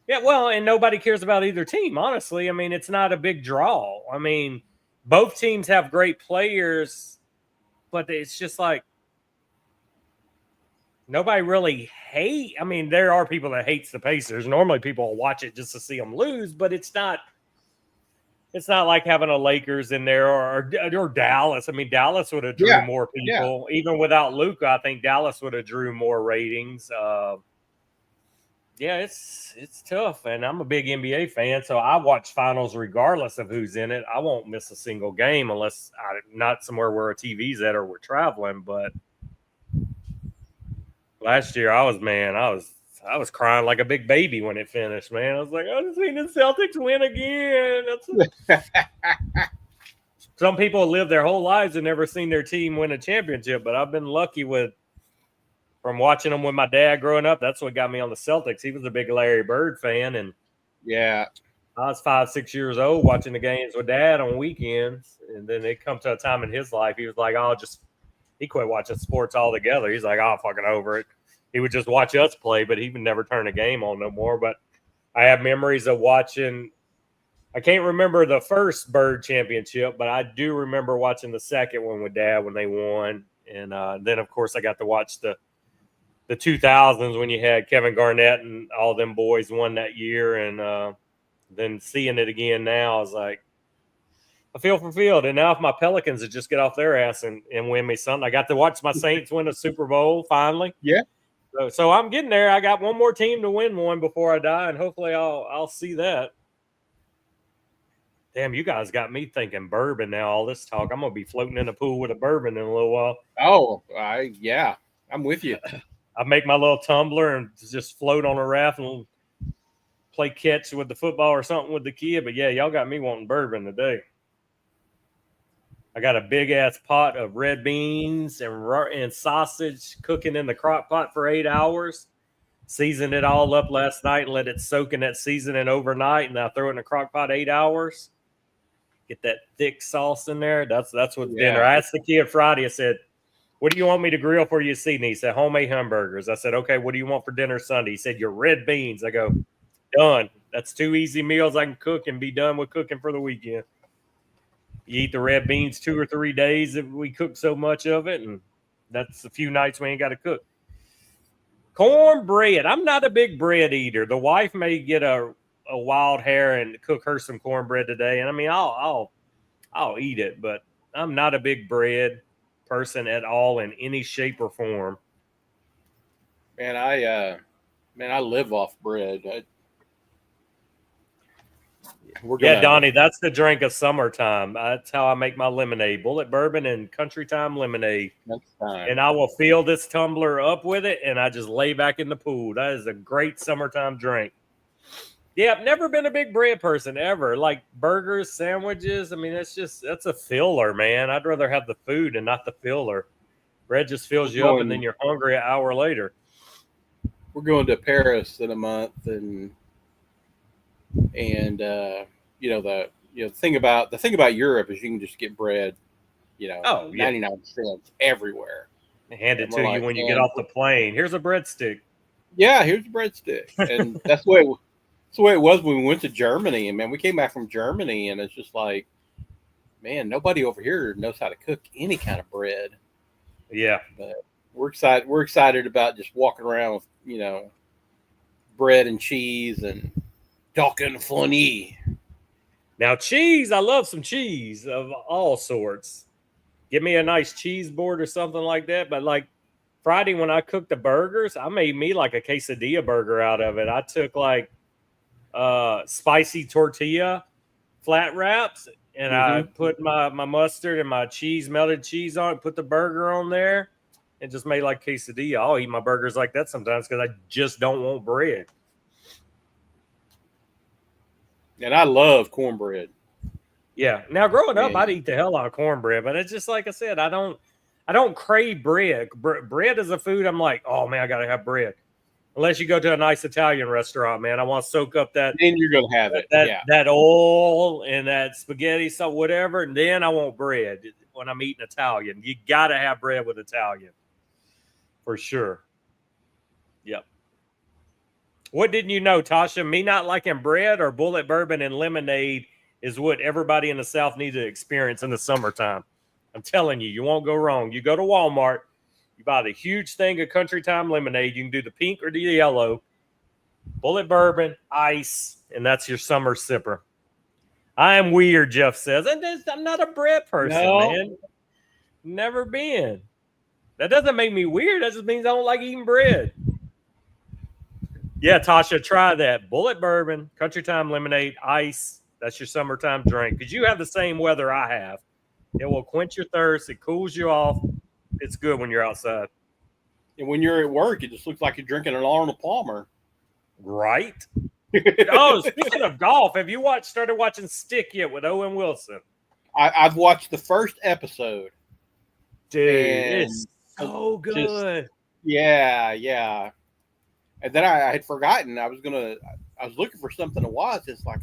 Yeah, well, and nobody cares about either team, honestly. I mean, it's not a big draw. I mean, both teams have great players, but it's just like nobody really hate. I mean, there are people that hates the Pacers. Normally, people will watch it just to see them lose, but it's not like having a Lakers in there or Dallas. I mean, Dallas would have drew more people. Yeah. Even without Luka, I think Dallas would have drew more ratings. Yeah, it's tough, and I'm a big NBA fan, so I watch finals regardless of who's in it. I won't miss a single game unless I'm not somewhere where a TV's at or we're traveling. But last year, I was crying like a big baby when it finished, man. I was like, I just seen the Celtics win again. Some people live their whole lives and never seen their team win a championship, but I've been lucky from watching them with my dad growing up. That's what got me on the Celtics. He was a big Larry Bird fan, and yeah, I was 5-6 years old watching the games with dad on weekends. And then it come to a time in his life he was like, he quit watching sports altogether. He's like, fucking over it. He would just watch us play, but he would never turn a game on no more. But I have memories of watching. I can't remember the first Bird championship, but I do remember watching the second one with dad when they won. And then, of course, I got to watch the 2000s when you had Kevin Garnett and all them boys won that year. And then seeing it again now, I was like, I feel fulfilled. And now if my Pelicans would just get off their ass and win me something, I got to watch my Saints win a Super Bowl finally. Yeah. So I'm getting there. I got one more team to win one before I die, and hopefully I'll see that. Damn, you guys got me thinking bourbon now. All this talk, I'm gonna be floating in a pool with a bourbon in a little while. Oh, yeah, I'm with you. I make my little tumbler and just float on a raft and play catch with the football or something with the kid. But yeah, y'all got me wanting bourbon today. I got a big ass pot of red beans and sausage cooking in the crock pot for 8 hours. Seasoned it all up last night and let it soak in that seasoning overnight, and I throw it in the crock pot 8 hours. Get that thick sauce in there. That's what's dinner. I asked the kid Friday. I said, "What do you want me to grill for you this evening?" He said, "Homemade hamburgers." I said, "Okay, what do you want for dinner Sunday?" He said, "Your red beans." I go, "Done. That's 2 easy meals I can cook and be done with cooking for the weekend." You eat the red beans 2 or 3 days if we cook so much of it, and That's a few nights we ain't got to cook. Cornbread. I'm not a big bread eater. The wife may get a wild hair and cook her some cornbread today, and I mean I'll eat it, but I'm not a big bread person at all in any shape or form. Man, I live off bread. Yeah, Donnie, that's the drink of summertime. That's how I make my lemonade. Bullet bourbon and country time lemonade. Next time. And I will fill this tumbler up with it, and I just lay back in the pool. That is a great summertime drink. Yeah, I've never been a big bread person ever. Like burgers, sandwiches. I mean, that's a filler, man. I'd rather have the food and not the filler. Bread just fills you up, and then you're hungry an hour later. We're going to Paris in a month, and the thing about Europe is you can just get bread, 99 cents everywhere. They hand it to you when you get off the plane. Here's a breadstick. Yeah, here's a breadstick, and that's the way it was when we went to Germany. And man, we came back from Germany, and it's just like, man, nobody over here knows how to cook any kind of bread. Yeah, but we're excited. We're excited about just walking around with bread and cheese and talking funny. Now, cheese, I love some cheese of all sorts. Give me a nice cheese board or something like that. But like Friday when I cooked the burgers, I made me like a quesadilla burger out of it. I took like spicy tortilla flat wraps, and I put my mustard and my melted cheese on it, put the burger on there, and just made like quesadilla. I'll eat my burgers like that sometimes because I just don't want bread. And I love cornbread. Yeah. Now, growing up, I'd eat the hell out of cornbread, but it's just like I said, I don't crave bread. Bread is a food I'm like, oh man, I gotta have bread. Unless you go to a nice Italian restaurant, man, I want to soak up that. Then you're gonna have it. That oil and that spaghetti, so whatever, and then I want bread when I'm eating Italian. You gotta have bread with Italian, for sure. Yep. What didn't you know, Tasha? Me not liking bread or bullet bourbon and lemonade is what everybody in the South needs to experience in the summertime. I'm telling you, you won't go wrong. You go to Walmart, you buy the huge thing of country time lemonade. You can do the pink or the yellow, bullet bourbon, ice, and that's your summer sipper. I am weird, Jeff says. And I'm not a bread person, man. Never been. That doesn't make me weird. That just means I don't like eating bread. Yeah, Tasha, try that. Bullet bourbon, country time lemonade, ice. That's your summertime drink. Because you have the same weather I have. It will quench your thirst. It cools you off. It's good when you're outside. And when you're at work, it just looks like you're drinking an Arnold Palmer. Right? Oh, speaking of golf, have you started watching Stick yet with Owen Wilson? I've watched the first episode. Dude, it's so good. Yeah. And then I had forgotten I was looking for something to watch. It's like,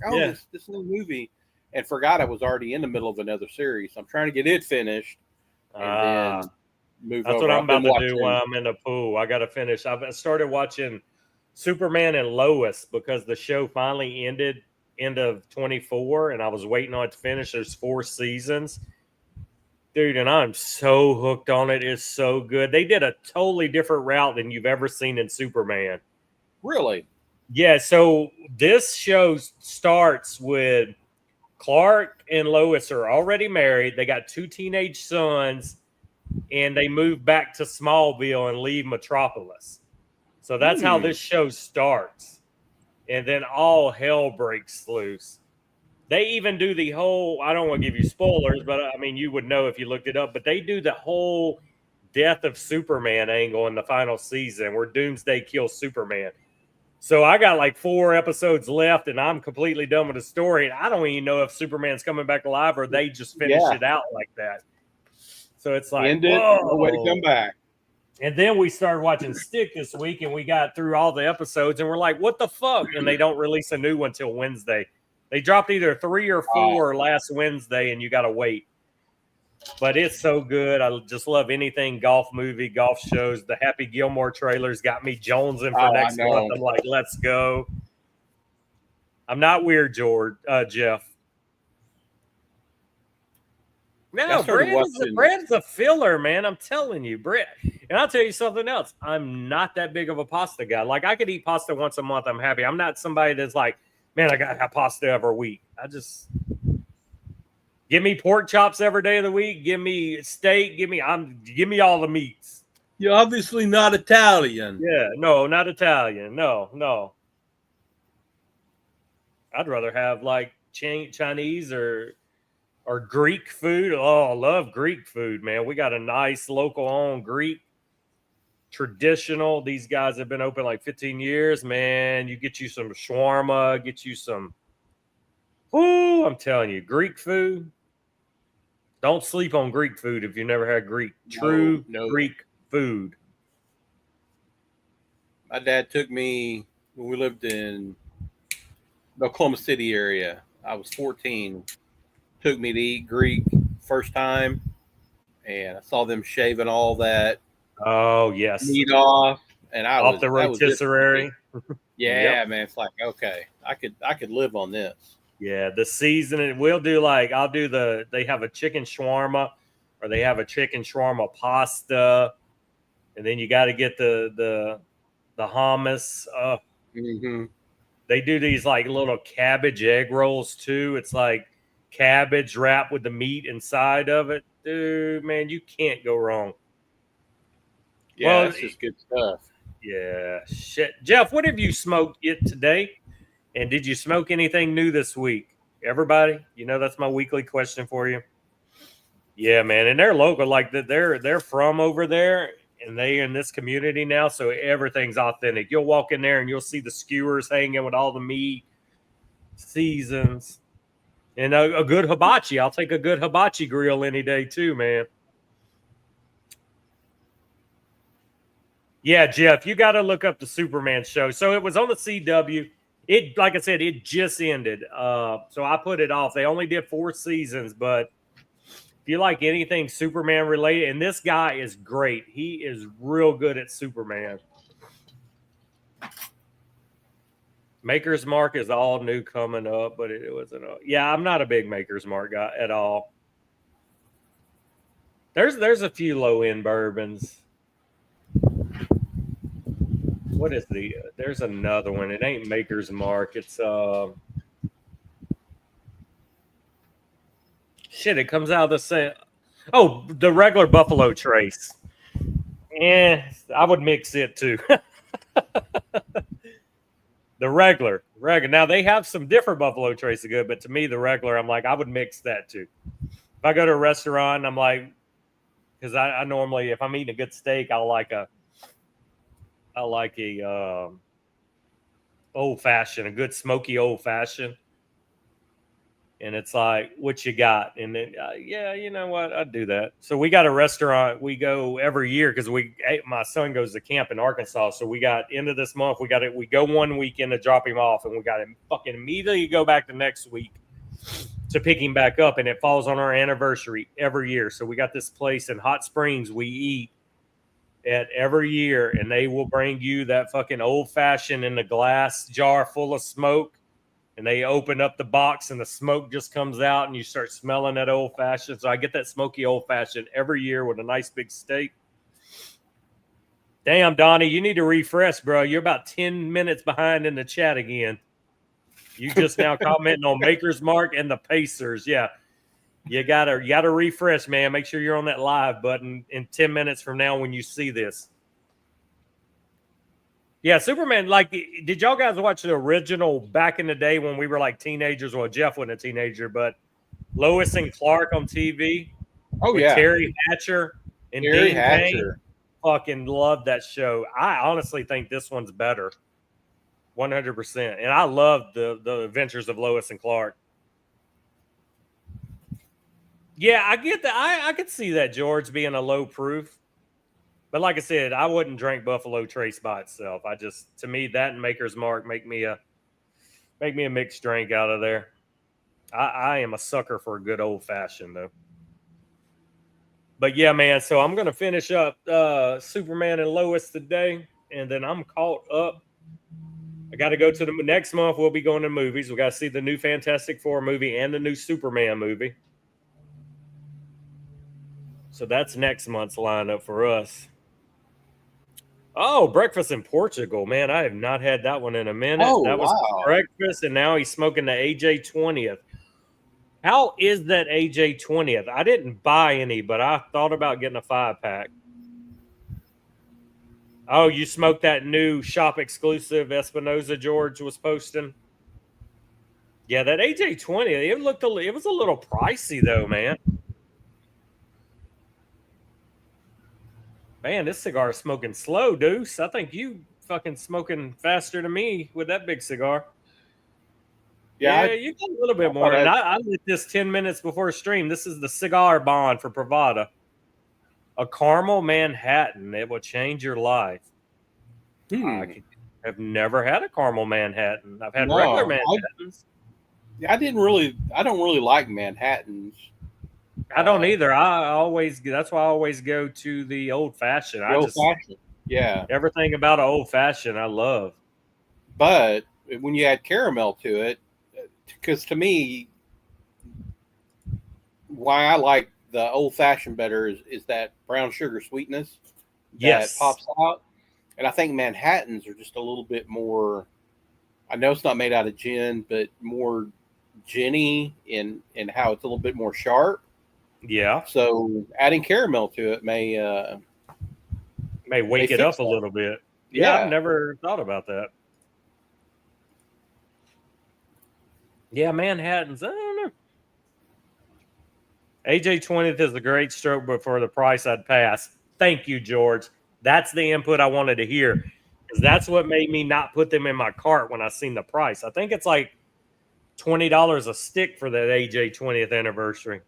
this new movie, and forgot I was already in the middle of another series. I'm trying to get it finished and then move That's over. what I'm about to do while I'm in the pool. I got to finish. I've started watching Superman and Lois because the show finally ended end of 24, and I was waiting on it to finish. There's 4 seasons. Dude, and I'm so hooked on it. It's so good. They did a totally different route than you've ever seen in Superman. Really? Yeah, so this show starts with Clark and Lois are already married. They got 2 teenage sons, and they move back to Smallville and leave Metropolis. So that's how this show starts. And then all hell breaks loose. They even do the whole, I don't want to give you spoilers, but I mean, you would know if you looked it up, but they do the whole death of Superman angle in the final season where Doomsday kills Superman. So I got like 4 episodes left, and I'm completely done with the story. And I don't even know if Superman's coming back alive or they just finish it out like that. So it's like, no way to come back. And then we started watching Stick this week, and we got through all the episodes, and we're like, what the fuck? And they don't release a new one till Wednesday. They dropped either 3 or 4 last Wednesday, and you got to wait. But it's so good. I just love anything golf movie, golf shows. The Happy Gilmore trailers got me jonesing for next month. I'm like, let's go. I'm not weird, Jeff. No, bread's a filler, man. I'm telling you, bread. And I'll tell you something else. I'm not that big of a pasta guy. Like, I could eat pasta once a month. I'm happy. I'm not somebody that's like, man, I got to have pasta every week. Give me pork chops every day of the week. Give me steak. Give me all the meats. You're obviously not Italian. Yeah, no, not Italian. No. I'd rather have like Chinese or Greek food. Oh, I love Greek food, man. We got a nice local owned Greek traditional. These guys have been open like 15 years, man. You get you some shawarma, get you some. Ooh, I'm telling you, Greek food. Don't sleep on Greek food if you never had true Greek food. My dad took me when we lived in the Oklahoma City area. I was 14. Took me to eat Greek first time, and I saw them shaving all that. Oh yes, meat off, and off the rotisserie. Yeah, man, it's like okay, I could live on this. Yeah, the seasoning. We'll do I'll do they have a chicken shawarma, or they have a chicken shawarma pasta, and then you got to get the hummus. Mm-hmm. They do these like little cabbage egg rolls too. It's like cabbage wrapped with the meat inside of it. Dude, man, you can't go wrong. Yeah, that's just good stuff. Yeah, shit. Jeff, what have you smoked yet today? And did you smoke anything new this week? Everybody, that's my weekly question for you. Yeah, man, and they're local, like they're from over there, and they're in this community now, so everything's authentic. You'll walk in there and you'll see the skewers hanging with all the meat, seasons, and a good hibachi. I'll take a good hibachi grill any day too, man. Yeah, Jeff, you got to look up the Superman show. So it was on the CW. It, like I said, it just ended. So I put it off. They only did 4 seasons, but if you like anything Superman related, and this guy is great. He is real good at Superman. Maker's Mark is all new coming up, but it wasn't. Yeah, I'm not a big Maker's Mark guy at all. There's a few low end bourbons. What is there's another one. It ain't Maker's Mark. It's shit, it comes out of the same. Oh, the regular Buffalo Trace. I would mix it too. The regular. Now they have some different Buffalo Trace are good, but to me the regular, I'm like, I would mix that too. If I go to a restaurant, I'm like, because I normally, if I'm eating a good steak, I like a old fashioned, a good smoky old fashioned. And it's like, what you got? And then, yeah, you know what? I'd do that. So we got a restaurant. We go every year because my son goes to camp in Arkansas. So we got end of this month. We go one weekend to drop him off, and we got to fucking immediately go back the next week to pick him back up. And it falls on our anniversary every year. So we got this place in Hot Springs we eat at every year, and they will bring you that fucking old fashioned in the glass jar full of smoke. And they open up the box and the smoke just comes out and you start smelling that old fashioned. So I get that smoky old fashioned every year with a nice big steak. Damn, Donnie, you need to refresh, bro. You're about 10 minutes behind in the chat again. You just now commenting on Maker's Mark and the Pacers. Yeah. You gotta refresh, man. Make sure you're on that live button in 10 minutes from now when you see this. Yeah, Superman, like, did y'all guys watch the original back in the day when we were like teenagers? Well, Jeff wasn't a teenager, but Lois and Clark on TV. Oh, yeah. Terry Hatcher and Dean Payne. Fucking loved that show. I honestly think this one's better. 100%. And I love the adventures of Lois and Clark. Yeah, I get that. I could see that, George, being a low proof. But like I said, I wouldn't drink Buffalo Trace by itself. To me, that and Maker's Mark make me a mixed drink out of there. I am a sucker for a good old fashioned though. But yeah, man. So I'm gonna finish up Superman and Lois today, and then I'm caught up. I got to go to the next month. We'll be going to movies. We got to see the new Fantastic Four movie and the new Superman movie. So that's next month's lineup for us. Oh, breakfast in Portugal, man! I have not had that one in a minute. Oh, That was wow. breakfast, and now he's smoking the AJ 20th. How is that AJ 20th? I didn't buy any, but I thought about getting a 5-pack. Oh, you smoked that new shop exclusive Espinosa George was posting? Yeah, that AJ 20, it was a little pricey though, man. Man, this cigar is smoking slow, Deuce. I think you fucking smoking faster than me with that big cigar. Yeah, Yeah, you got a little bit I thought more. And I lit this 10 minutes before stream. This is the cigar bond for Pravada. A caramel Manhattan. It will change your life. Have never had a caramel Manhattan. I've had regular No, Manhattans. I don't really like Manhattans. I don't either. That's why I always go to the old fashioned. The old fashioned. Yeah. Everything about an old fashioned I love. But when you add caramel to it, because to me, why I like the old fashioned better is that brown sugar sweetness that pops out. And I think Manhattans are just a little bit more, I know it's not made out of gin, but more ginny in how it's a little bit more sharp. Yeah. So adding caramel to it may wake it up a little bit. Yeah, I've never thought about that. Yeah, Manhattans, I don't know. AJ 20th is a great stroke, but for the price I'd pass. Thank you, George. That's the input I wanted to hear, because that's what made me not put them in my cart when I seen the price. I think it's like $20 a stick for that AJ 20th anniversary.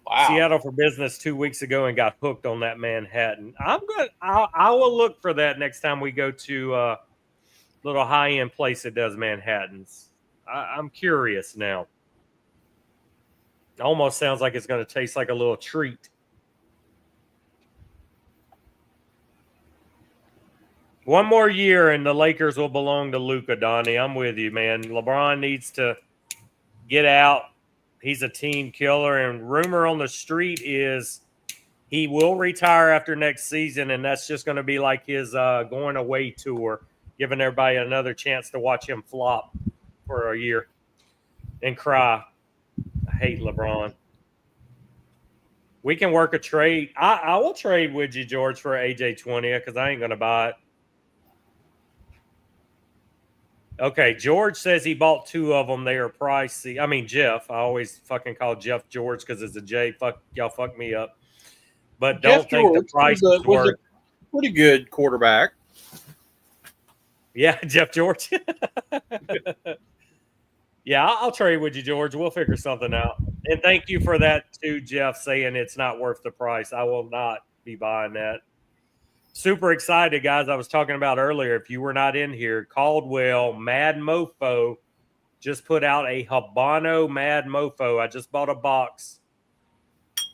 Wow. Seattle for Business 2 weeks ago and got hooked on that Manhattan. I will look for that next time we go to a little high-end place that does Manhattans. I'm curious now. It almost sounds like it's going to taste like a little treat. One more year and the Lakers will belong to Luka, Donnie. I'm with you, man. LeBron needs to get out. He's a team killer. And rumor on the street is he will retire after next season, and that's just going to be like his going away tour, giving everybody another chance to watch him flop for a year and cry. I hate LeBron. We can work a trade. I will trade with you, George, for AJ 20 because I ain't going to buy it. Okay, George says he bought 2 of them. They are pricey. I mean, Jeff. I always fucking call Jeff George because it's a J. Y'all fuck me up. But Jeff don't think George the price was worth. A pretty good quarterback. Yeah, Jeff George. Yeah, I'll trade with you, George. We'll figure something out. And thank you for that too, Jeff, saying it's not worth the price. I will not be buying that. Super excited, guys. I was talking about earlier, if you were not in here, Caldwell Mad Mofo just put out a Habano Mad Mofo. I just bought a box.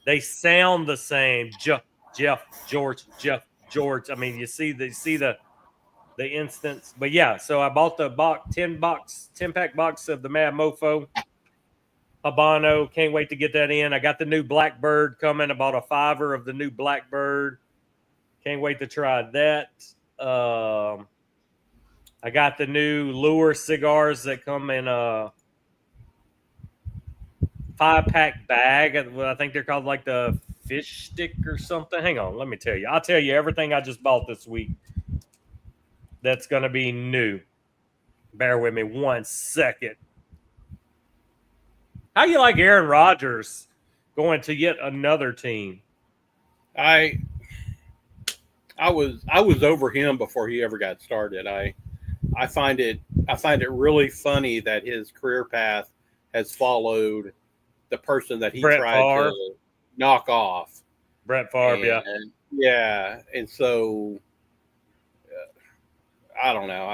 They sound the same. Jeff, George. I mean, you see the instance. But yeah, so I bought the 10-pack box of the Mad Mofo Habano. Can't wait to get that in. I got the new Blackbird coming. I bought a 5er of the new Blackbird. Can't wait to try that. I got the new Lure cigars that come in a 5-pack bag. I think they're called like the fish stick or something. Hang on, let me tell you. I'll tell you everything I just bought this week that's going to be new. Bear with me 1 second. How you like Aaron Rodgers going to yet another team? I was over him before he ever got started. I find it really funny that his career path has followed the person that he tried to knock off. Brett Favre, yeah. And so I don't know.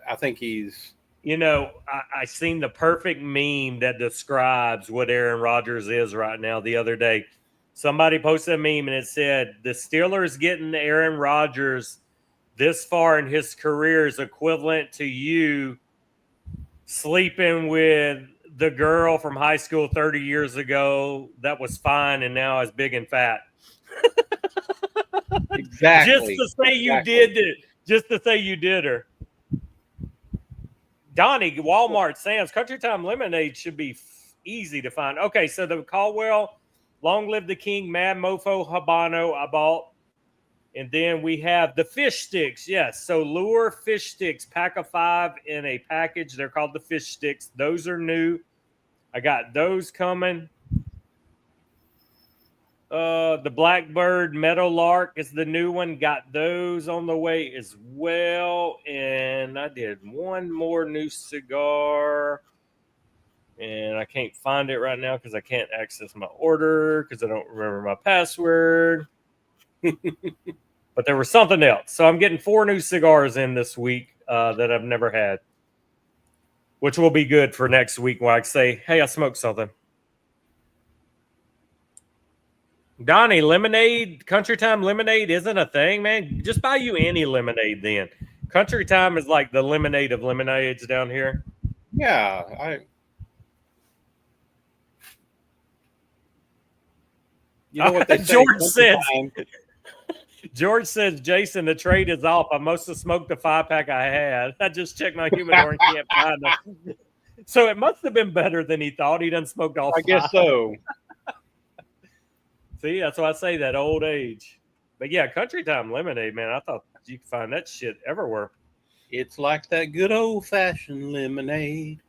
I think he's. I seen the perfect meme that describes what Aaron Rodgers is right now the other day. Somebody posted a meme and it said, the Steelers getting Aaron Rodgers this far in his career is equivalent to you sleeping with the girl from high school 30 years ago that was fine and now is big and fat. Exactly. Just to say you did it. Just to say you did her. Donnie, Walmart, Sam's, Country Time Lemonade should be easy to find. Okay, so the Caldwell, Long Live the King, Mad Mofo Habano I bought. And then we have the fish sticks. Yes. So Lure fish sticks, pack of 5 in a package. They're called the fish sticks. Those are new. I got those coming. The Blackbird Meadowlark is the new one. Got those on the way as well. And I did one more new cigar. And I can't find it right now because I can't access my order because I don't remember my password. But there was something else. So I'm getting 4 new cigars in this week that I've never had, which will be good for next week when I say, hey, I smoked something. Donnie, lemonade, Country Time lemonade isn't a thing, man. Just buy you any lemonade then. Country Time is like the lemonade of lemonades down here. Yeah, you know what they say. George says, Jason, the trade is off. I must have smoked the 5-pack I had. I just checked my humidor and can't find them. So it must have been better than he thought. He done smoked all 5. I guess so. See, that's why I say that old age. But yeah, Country Time lemonade, man. I thought you could find that shit everywhere. It's like that good old-fashioned lemonade.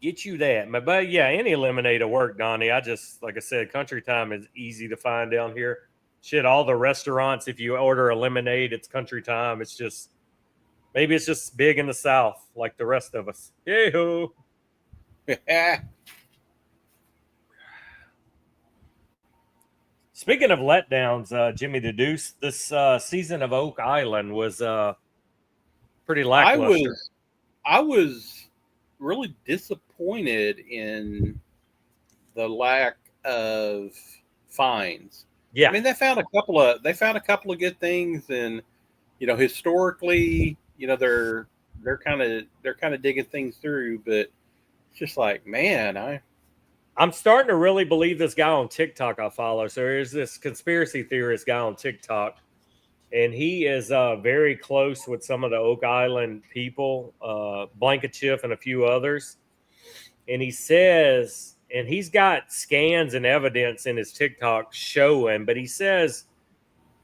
Get you that. But yeah, any lemonade will work, Donnie. I just, like I said, Country Time is easy to find down here. Shit, all the restaurants, if you order a lemonade, it's Country Time. It's just, maybe it's just big in the South like the rest of us. Yay-ho. Speaking of letdowns, Jimmy the Deuce, this season of Oak Island was pretty lackluster. I was really disappointed in the lack of finds. Yeah, I mean they found a couple of good things, and historically, they're kind of digging things through, but it's just like, man, I'm starting to really believe this guy on TikTok I follow. So there's this conspiracy theorist guy on TikTok, and he is very close with some of the Oak Island people, Blankenship and a few others. And he says, and he's got scans and evidence in his TikTok showing, but he says,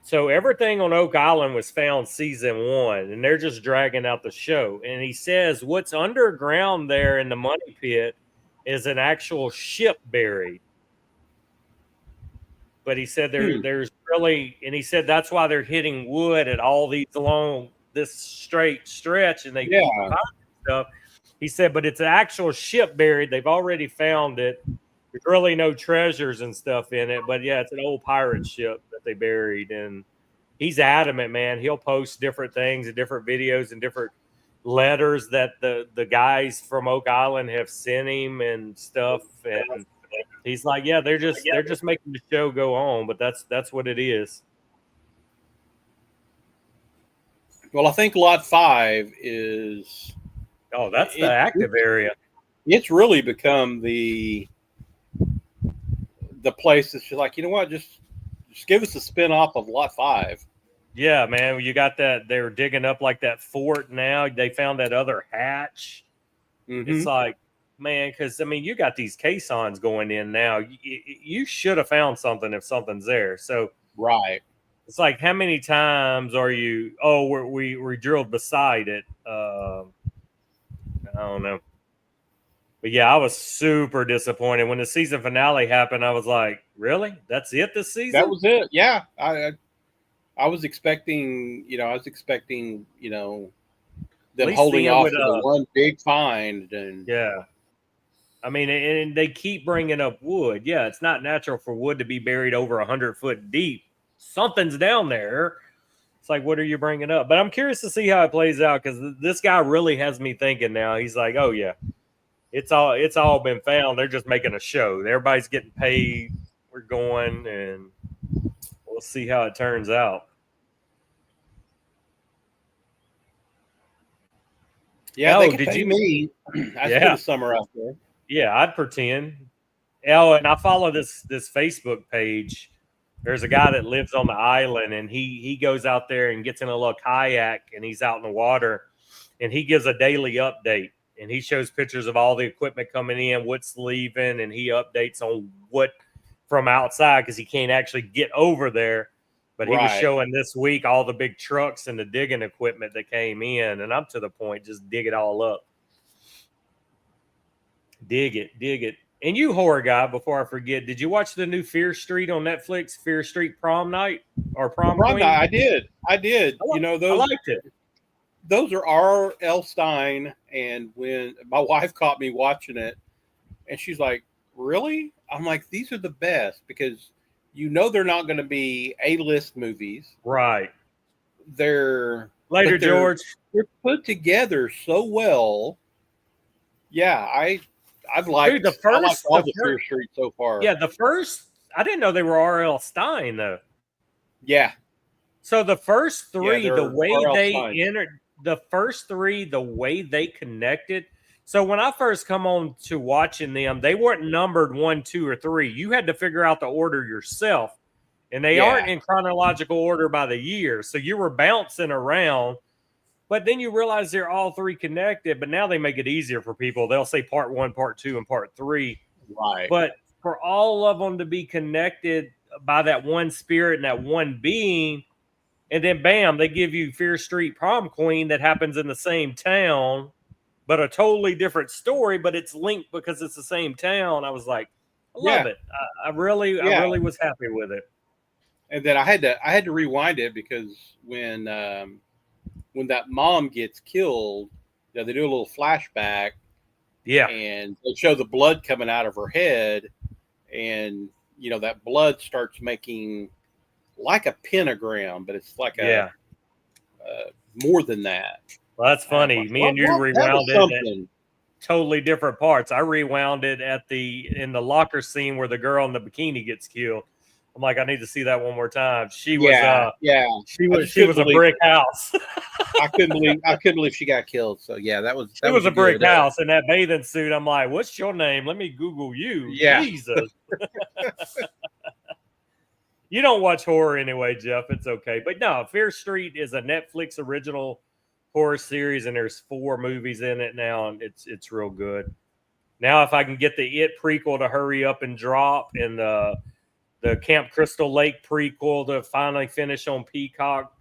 so everything on Oak Island was found season 1, and they're just dragging out the show. And he says what's underground there in the money pit is an actual ship buried. But he said there's really, and he said that's why they're hitting wood at all these along this straight stretch, and they keep finding stuff. He said, but it's an actual ship buried. They've already found it. There's really no treasures and stuff in it, but yeah, it's an old pirate ship that they buried. And he's adamant, man. He'll post different things and different videos and different letters that the guys from Oak Island have sent him and stuff. And he's like, yeah, they're just making the show go on, but that's what it is. Well, I think Lot 5 is. Oh, that's the active area. It's really become the place that's just like, you know what, just give us a spin-off of Lot 5. Yeah, man, you got that. They're digging up like that fort now. They found that other hatch. Mm-hmm. It's like, man, because, I mean, you got these caissons going in now. You should have found something if something's there. So, right. It's like, how many times are you, we drilled beside it. I don't know. But yeah, I was super disappointed when the season finale happened. I was like, really? That's it this season? That was it. Yeah. I was expecting, them holding off to the one big find. And yeah. I mean, and they keep bringing up wood. Yeah, it's not natural for wood to be buried over 100 foot deep. Something's down there. It's like, what are you bringing up? But I'm curious to see how it plays out, because this guy really has me thinking now. He's like, oh, yeah, it's all been found. They're just making a show. Everybody's getting paid. We're going, and we'll see how it turns out. Yeah, they Oh, could did pay you? me. I spent Yeah, a summer out there. yeah, I'd pretend. Oh, and I follow this Facebook page. There's a guy that lives on the island, and he goes out there and gets in a little kayak, and he's out in the water, and he gives a daily update, and he shows pictures of all the equipment coming in, what's leaving, and he updates on what from outside because he can't actually get over there. But he was Right. showing this week all the big trucks and the digging equipment that came in, and I'm to the point just dig it all up. Dig it, dig it. And you horror guy, before I forget, did you watch the new Fear Street on Netflix? Fear Street Prom Night or Prom Prom night, Queen? I did. I did. I, li- You know, I liked it. those are R.L. Stein. And when my wife caught me watching it, and she's like, "Really?" I'm like, "These are the best because you know they're not going to be A-list movies. Right. They're Later, but they're George. they're put together so well. Yeah, I've Dude, liked all the Fear Street so far. yeah, the first, I didn't know they were R.L. Stein though. Yeah, So the first yeah, three, the they're way R.L. they Stein. entered, the first three, the way they connected. So when I first come on to watching them, they weren't numbered 1, 2, or 3. You had to figure out the order yourself, and they aren't Yeah, in chronological order by the year. So you were bouncing around, but then you realize they're all three connected. But now they make it easier for people. They'll say part 1, part 2, and part 3. right. But for all of them to be connected by that one spirit and that one being, and then bam, they give you Fear Street Prom Queen that happens in the same town, but a totally different story, but it's linked because it's the same town. I was like, I love Yeah, it. I yeah. really was happy with it. And then I had to rewind it because when that mom gets killed, you know, they do a little flashback Yeah. and they show the blood coming out of her head, and you know that blood starts making like a pentagram, but it's like Yeah. a more than that. Well, that's And I'm funny. like, Me and you what? That was rewound it at something. totally different parts. I rewound it at in the locker scene where the girl in the bikini gets killed. I'm like, I need to see that one more time. Yeah, yeah. I just She couldn't was a believe brick house. I couldn't believe she got killed. So yeah, She that was was a a brick good. house in that bathing suit. I'm like, what's your name? Let me Google you. Yeah, Jesus. You don't watch horror anyway, Jeff. It's okay. But no, Fear Street is a Netflix original horror series, and there's 4 movies in it now, and it's real good. Now, if I can get the It prequel to hurry up and drop, and the Camp Crystal Lake prequel to finally finish on Peacock,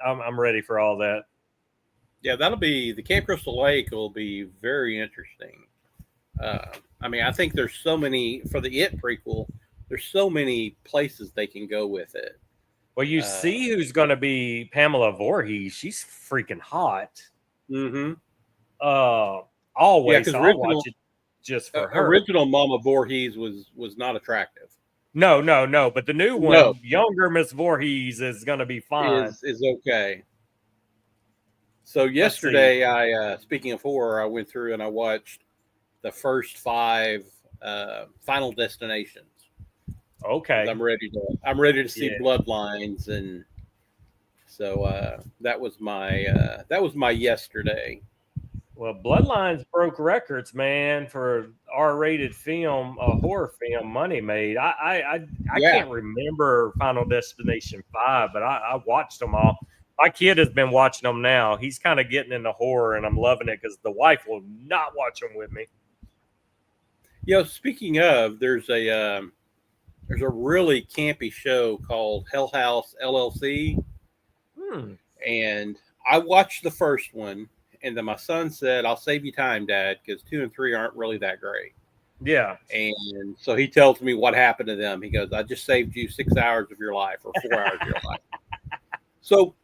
I'm ready for all that. yeah. That'll be the Camp Crystal Lake will be very interesting. I mean, I think there's so many for the It prequel. There's so many places they can go with it. Well, you Uh, see who's going to be Pamela Voorhees. She's freaking hot. mm-hmm. Uh, Yeah, always. because So I'll watch it just for her. original Mama Voorhees was not attractive. No, no, no. But the new No, one, younger Miss Voorhees, is going to be fine. is okay. So Let's see. yesterday, I speaking of horror, I went through and I watched the first 5 Final Destinations. Okay. I'm ready to see Yeah. Bloodlines, and so that was my yesterday. Well, Bloodlines broke records, man, for R-rated film, a horror film, money made. I Yeah, can't remember Final Destination 5, but I watched them all. My kid has been watching them now. He's kind of getting into horror, and I'm loving it because the wife will not watch them with me. you know. Speaking of, there's a really campy show called Hell House LLC, Hmm. and I watched the first one, and then my son said, "I'll save you time, Dad, because 2 and 3 aren't really that great." Yeah. And so he tells me what happened to them. He goes, "I just saved you 6 hours of your life, or 4 hours of your life." So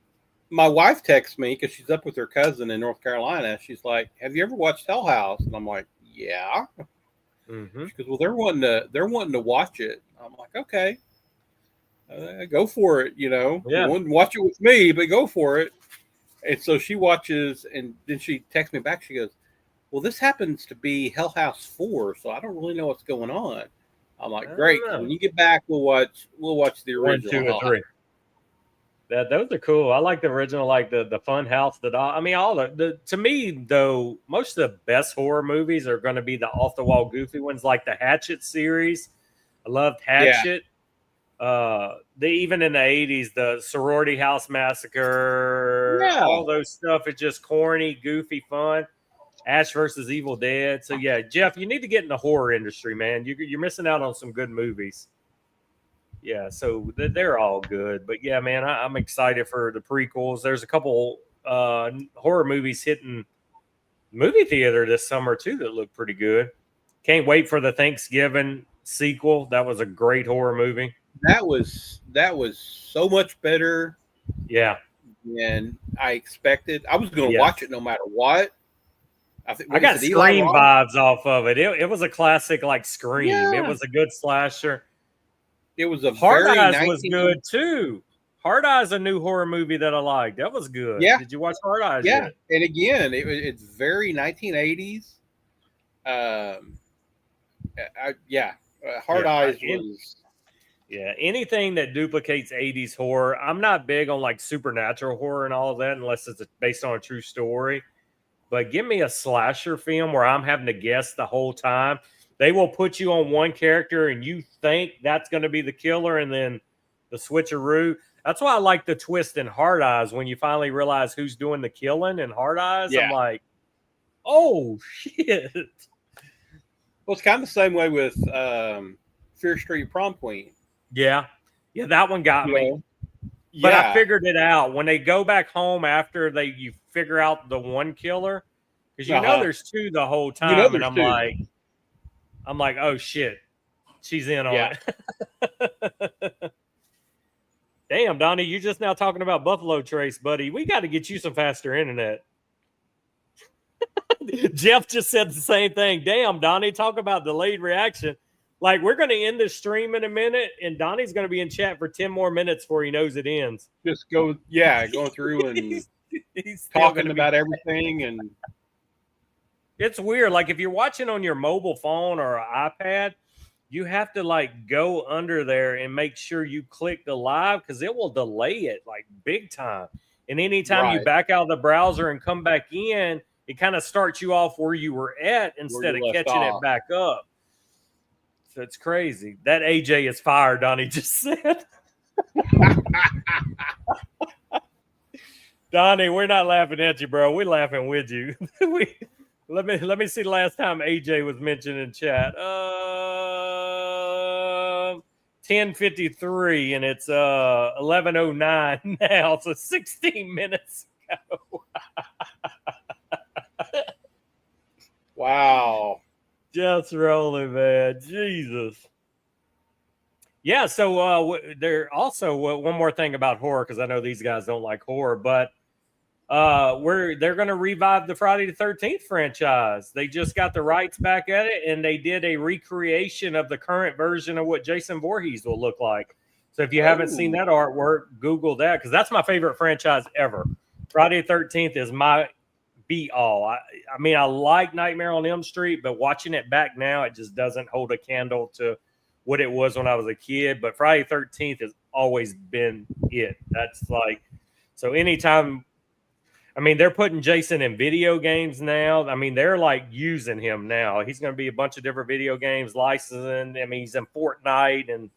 my wife texts me because she's up with her cousin in North Carolina. She's like, "Have you ever watched Hell House?" And I'm like, "Yeah." Mm-hmm. She goes, "Well, they're wanting to watch it." I'm like, "Okay, go for it. You know, you Yeah. wouldn't watch it with me, but go for it." And so she watches, and then she texts me back. She goes, "Well, this happens to be Hell House 4, so I don't really know what's going on." I'm I like, don't "Great. know. When you get back, we'll watch the 1, original 2, and Hell House." 3. Those are cool. I like the original, like the Fun House. I mean, all the to me though, most of the best horror movies are going to be the off the wall goofy ones, like the Hatchet series. I loved Yeah. Hatchet. They even in the 80s, the Sorority House Massacre, Yeah. all those stuff is just corny, goofy, fun. Ash versus Evil Dead. So yeah, Jeff, you need to get in the horror industry, man. You're missing out on some good movies. Yeah, so they're all good. But yeah, man, I'm excited for the prequels. There's a couple horror movies hitting movie theater this summer too that look pretty good. Can't wait for the Thanksgiving sequel. That was a great horror movie. That was so much better Yeah. than I expected. I was going to Yes. watch it no matter what. I got Scream vibes off of it. It was a classic like Scream. Yeah. It was a good slasher. It was a Hard very Eyes was good too. Hard Eyes, a new horror movie that I liked. That was good. Yeah. Did you watch Hard Eyes? Yeah, Yet? and again, it's very 1980s. Hard Eyes was. Yeah, anything that duplicates 80s horror. I'm not big on like supernatural horror and all of that unless it's based on a true story. But give me a slasher film where I'm having to guess the whole time. They will put you on one character and you think that's going to be the killer, and then the switcheroo. That's why I like the twist in Hard Eyes when you finally realize who's doing the killing in Hard Eyes. Yeah. I'm like, oh, shit. Well, it's kind of the same way with Fear Street Prom Queen. Yeah. Yeah, that one got me. Know? But I figured it out when they go back home after you figure out the one killer, because you know there's two the whole time, and I'm like, oh shit, she's in on it. Damn, Donnie, you just now talking about Buffalo Trace, buddy. We got to get you some faster internet. Jeff just said the same thing. Damn, Donnie, talk about delayed reaction. Like, we're going to end this stream in a minute, and Donnie's going to be in chat for 10 more minutes before he knows it ends. Just going through and he's talking about everything. And it's weird. Like, if you're watching on your mobile phone or iPad, you have to, like, go under there and make sure you click the live because it will delay it, like, big time. And anytime you back out of the browser and come back in, it kind of starts you off where you were at instead of catching it back up. So it's crazy. That AJ is fired, Donnie just said. Donnie, we're not laughing at you, bro. We're laughing with you. Let me see the last time AJ was mentioned in chat. 10:53, and it's 11:09 now. So 16 minutes ago. Wow. Just rolling, man. Jesus. Yeah, so there also one more thing about horror, because I know these guys don't like horror, but they're going to revive the Friday the 13th franchise. They just got the rights back at it, and they did a recreation of the current version of what Jason Voorhees will look like. So if you haven't seen that artwork, Google that, because that's my favorite franchise ever. Friday the 13th is my be all. I mean, I like Nightmare on Elm Street, but watching it back now, it just doesn't hold a candle to what it was when I was a kid. But Friday the 13th has always been it. That's like, so anytime, I mean, they're putting Jason in video games now. I mean, they're like using him now. He's going to be a bunch of different video games, licensing. I mean, he's in Fortnite, and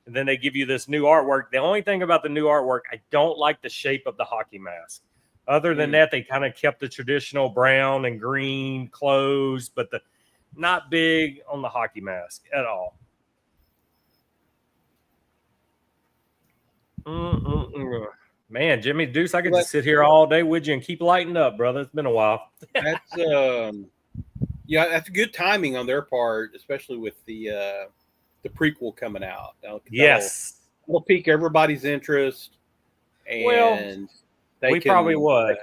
then they give you this new artwork. The only thing about the new artwork, I don't like the shape of the hockey mask. Other than that, they kind of kept the traditional brown and green clothes, but not big on the hockey mask at all. Man, Jimmy Deuce, I could just sit here all day with you and keep lighting up, brother. It's been a while. That's that's good timing on their part, especially with the prequel coming out. Yes, it'll pique everybody's interest, and we probably would.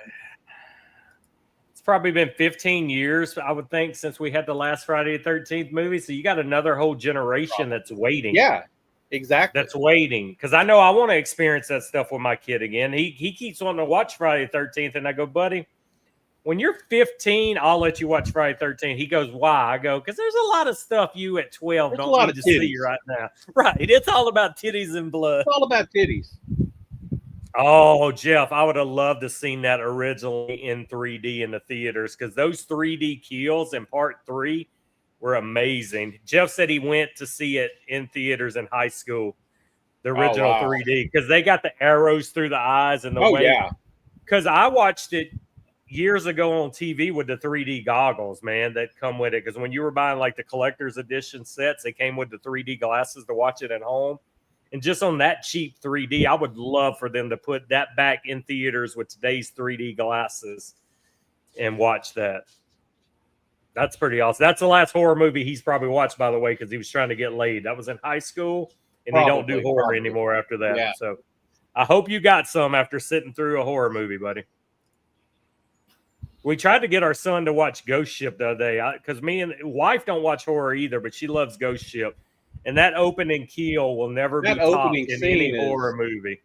It's probably been 15 years, I would think, since we had the last Friday the 13th movie. So you got another whole generation that's waiting. Yeah, exactly. That's waiting. Because I know I want to experience that stuff with my kid again. He keeps wanting to watch Friday the 13th. And I go, buddy, when you're 15, I'll let you watch Friday the 13th. He goes, why? I go, because there's a lot of stuff you at 12 don't need to see right now. Right. It's all about titties and blood. It's all about titties. Oh, Jeff, I would have loved to seen that originally in 3D in the theaters because those 3D kills in part 3 were amazing. Jeff said he went to see it in theaters in high school, the Oh original wow. 3D, because they got the arrows through the eyes and the Oh way. yeah. Because I watched it years ago on TV with the 3D goggles, man, that come with it. Because when you were buying like the collector's edition sets, they came with the 3D glasses to watch it at home. And just on that cheap 3D, I would love for them to put that back in theaters with today's 3D glasses and watch that. That's pretty awesome. That's the last horror movie he's probably watched, by the way, because he was trying to get laid. That was in high school, and he don't do horror anymore after that. Yeah. So I hope you got some after sitting through a horror movie, buddy. We tried to get our son to watch Ghost Ship the other day because me and wife don't watch horror either, but she loves Ghost Ship. And that opening kill will never be topped in any horror movie.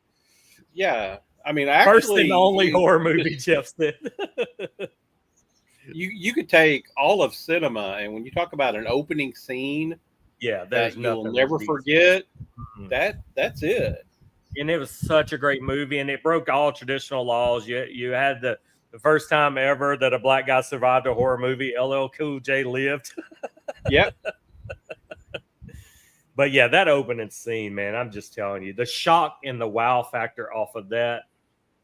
Yeah. I mean, actually, first and only horror movie, Jeff said. you could take all of cinema, and when you talk about an opening scene, that you'll never forget, that's it. And it was such a great movie, and it broke all traditional laws. You had the first time ever that a black guy survived a horror movie. LL Cool J lived. Yep. But yeah, that opening scene, man, I'm just telling you, the shock and the wow factor off of that,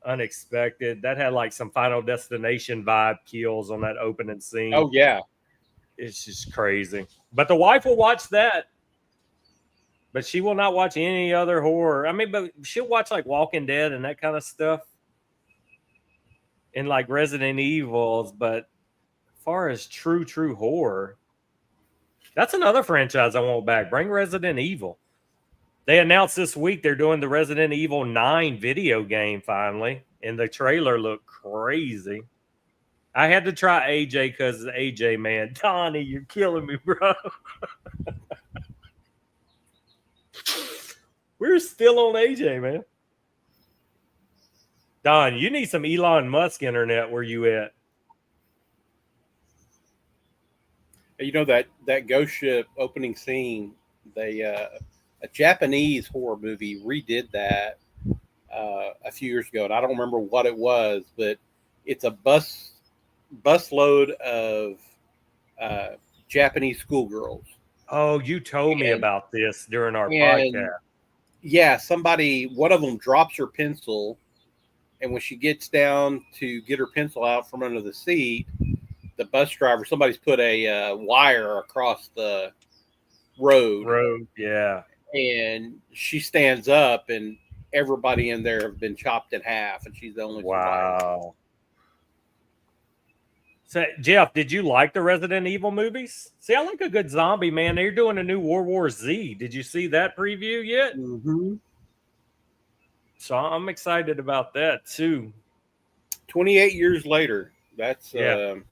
unexpected. That had like some Final Destination vibe kills on that opening scene. Oh yeah, it's just crazy. But the wife will watch that, but she will not watch any other horror. I mean, but she'll watch like Walking Dead and that kind of stuff, and like Resident Evils. But as far as true horror, that's another franchise I want back. Bring Resident Evil. They announced this week they're doing the Resident Evil 9 video game finally, and the trailer looked crazy. I had to try AJ because AJ, man. Donnie, you're killing me, bro. We're still on AJ, man. Don, you need some Elon Musk internet where you at. You know that Ghost Ship opening scene, they a Japanese horror movie redid that a few years ago, and I don't remember what it was, but it's a busload of Japanese schoolgirls. Oh, you told me about this during our podcast. Yeah, one of them drops her pencil, and when she gets down to get her pencil out from under the seat, the bus driver, somebody's put a wire across the road. Yeah. And she stands up, and everybody in there have been chopped in half, and she's the only survivor. So, Jeff, did you like the Resident Evil movies? See, I like a good zombie, man. They're doing a new World War Z. Did you see that preview yet? Mm-hmm. So I'm excited about that too. 28 years later, that's the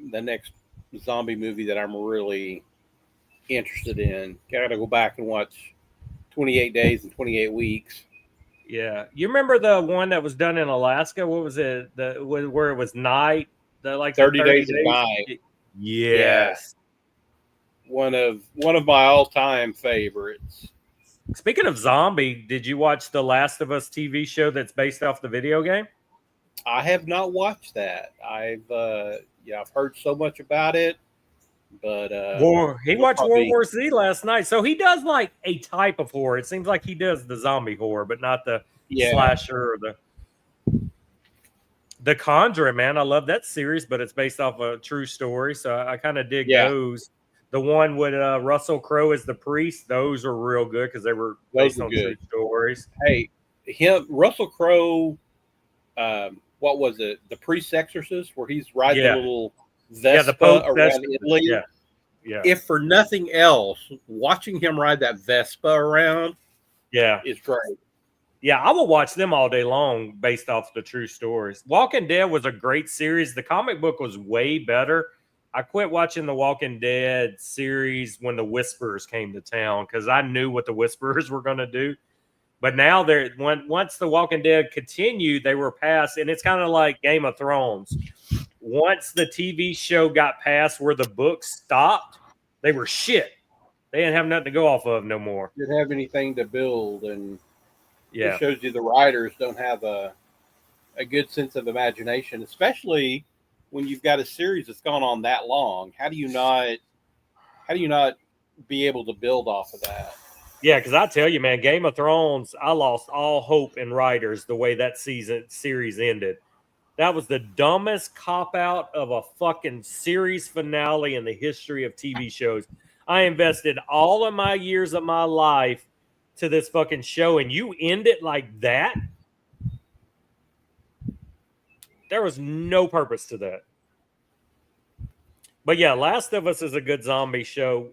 next zombie movie that I'm really interested in. Gotta go back and watch 28 Days and 28 Weeks. Yeah, you remember the one that was done in Alaska? What was it? Where it was night? The like 30 Days of Night. Yes, one of my all-time favorites. Speaking of zombie, did you watch the Last of Us TV show that's based off the video game? I have not watched that. I've heard so much about it, but he watched World War Z last night. So he does like a type of horror. It seems like he does the zombie horror, but not the slasher or the Conjuring. Man, I love that series, but it's based off a true story, so I kind of dig those. The one with Russell Crowe as the priest; those are real good because they were based on true stories. Hey, Russell Crowe. What was it? The Priest Exorcist, where he's riding a little Vespa around Italy. Yeah. If for nothing else, watching him ride that Vespa around, is great. Yeah, I will watch them all day long based off the true stories. Walking Dead was a great series. The comic book was way better. I quit watching the Walking Dead series when the Whisperers came to town because I knew what the Whisperers were going to do. But now once the Walking Dead continued, they were past, and it's kind of like Game of Thrones. Once the TV show got past where the books stopped, they were shit. They didn't have nothing to go off of no more. Didn't have anything to build, and Yeah. shows you the writers don't have a good sense of imagination, especially when you've got a series that's gone on that long. How do you not be able to build off of that? Yeah, because I tell you, man, Game of Thrones, I lost all hope in writers the way that series ended. That was the dumbest cop out of a fucking series finale in the history of TV shows. I invested all of my years of my life to this fucking show, and you end it like that? There was no purpose to that. But yeah, Last of Us is a good zombie show.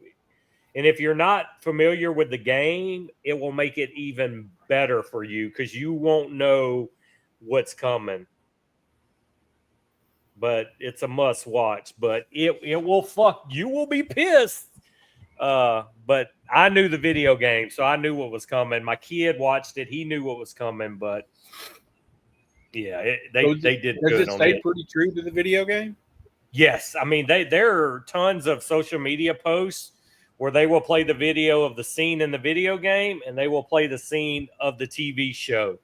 And if you're not familiar with the game, it will make it even better for you because you won't know what's coming. But it's a must watch. But it will fuck. You will be pissed. But I knew the video game, so I knew what was coming. My kid watched it; he knew what was coming. But yeah, they did Does good it on stay it. pretty true to the video game? Yes, I mean there are tons of social media posts where they will play the video of the scene in the video game and they will play the scene of the TV show.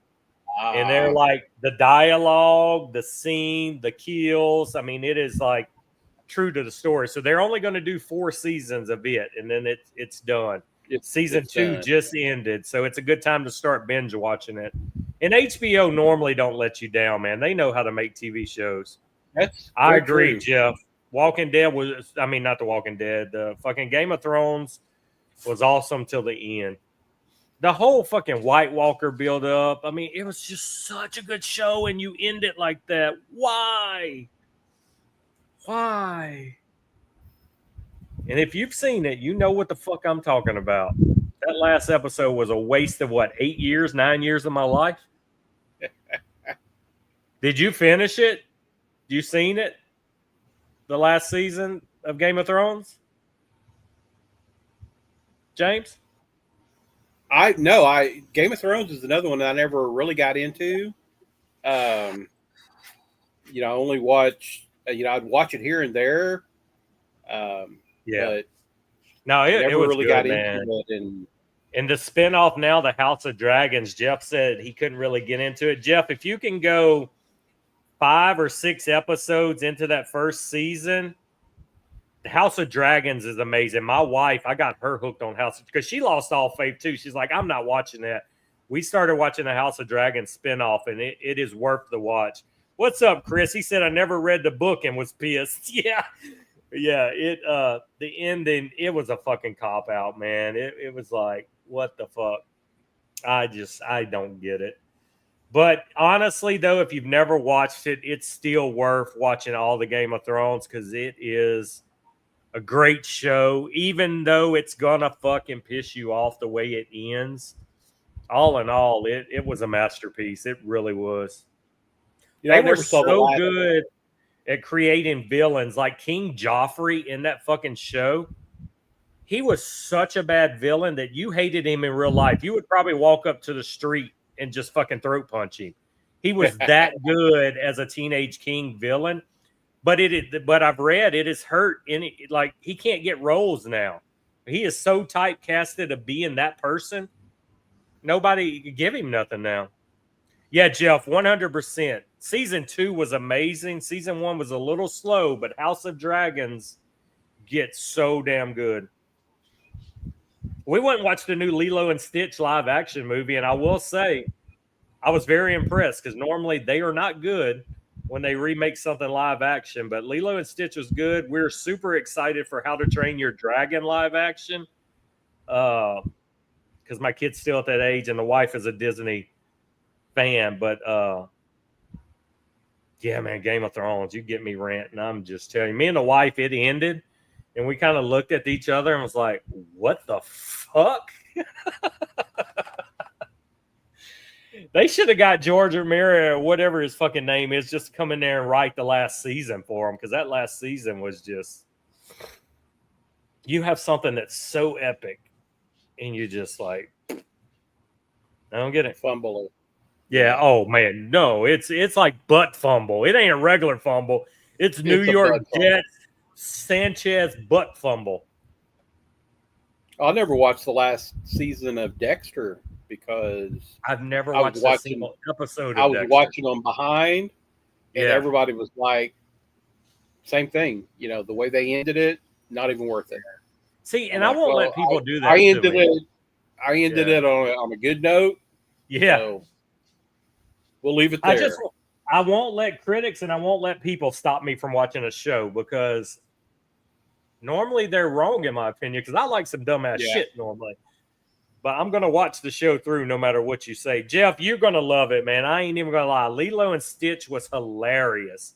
And they're like the dialogue, the scene, the kills. I mean, it is like true to the story. So they're only going to do 4 seasons of it, and then it's done. Season 2 done. just ended, so it's a good time to start binge watching it. And HBO normally don't let you down, man. They know how to make TV shows. I agree, true. Jeff. Walking Dead was, I mean, not the Walking Dead. The fucking Game of Thrones was awesome till the end. The whole fucking White Walker build up. I mean, it was just such a good show, and you end it like that. Why? Why? And if you've seen it, you know what the fuck I'm talking about. That last episode was a waste of what, 8 years, 9 years of my life? Did you finish it? You seen it? The last season of Game of Thrones? James? Game of Thrones is another one that I never really got into. I only watch, I'd watch it here and there. Yeah. But no, it was really good, got man. into it. And the spinoff now, the House of Dragons, Jeff said he couldn't really get into it. Jeff, if you can go 5 or 6 episodes into that first season, the House of Dragons is amazing. My wife, I got her hooked on House because she lost all faith too. She's like, I'm not watching that. We started watching the House of Dragons spinoff, and it is worth the watch. What's up, Chris? He said I never read the book and was pissed. Yeah. The ending, it was a fucking cop out, man. It was like, what the fuck? I don't get it. But honestly, though, if you've never watched it, it's still worth watching all the Game of Thrones because it is a great show, even though it's gonna fucking piss you off the way it ends. All in all, it was a masterpiece. It really was. They were so good at creating villains like King Joffrey in that fucking show. He was such a bad villain that you hated him in real life. You would probably walk up to the street and just fucking throat punch him. He was that good as a teenage king villain. But I've read it has hurt like he can't get roles now. He is so typecasted of being that person. Nobody can give him nothing now. Yeah, Jeff, 100%. Season 2 was amazing. Season 1 was a little slow, but House of Dragons gets so damn good. We went and watched the new Lilo and Stitch live action movie, and I will say I was very impressed because normally they are not good when they remake something live action, but Lilo and Stitch was good. We're super excited for How to Train Your Dragon live action because my kid's still at that age and the wife is a Disney fan. But yeah, man, Game of Thrones, you get me ranting. I'm just telling you, me and the wife, it ended, and we kind of looked at each other and was like, what the fuck? They should have got George Romero or whatever his fucking name is just to come in there and write the last season for him because that last season was just you have something that's so epic and you just like I don't get it. Fumble. Yeah. Oh man, no, it's like butt fumble. It ain't a regular fumble. It's New York Jets Sanchez butt fumble. I never watched the last season of Dexter. because I've never I was watched a watching single episode I of was Dexter. watching them behind, and Yeah. everybody was like, same thing. You know, the way they ended it, not even worth it. See, and I'm I like, won't well, let people do that I to ended me. it. I ended it on a good note. Yeah. So we'll leave it there. I won't let critics and I won't let people stop me from watching a show because normally they're wrong in my opinion because I like some dumbass shit normally. But I'm going to watch the show through no matter what you say. Jeff, you're going to love it, man. I ain't even going to lie. Lilo and Stitch was hilarious.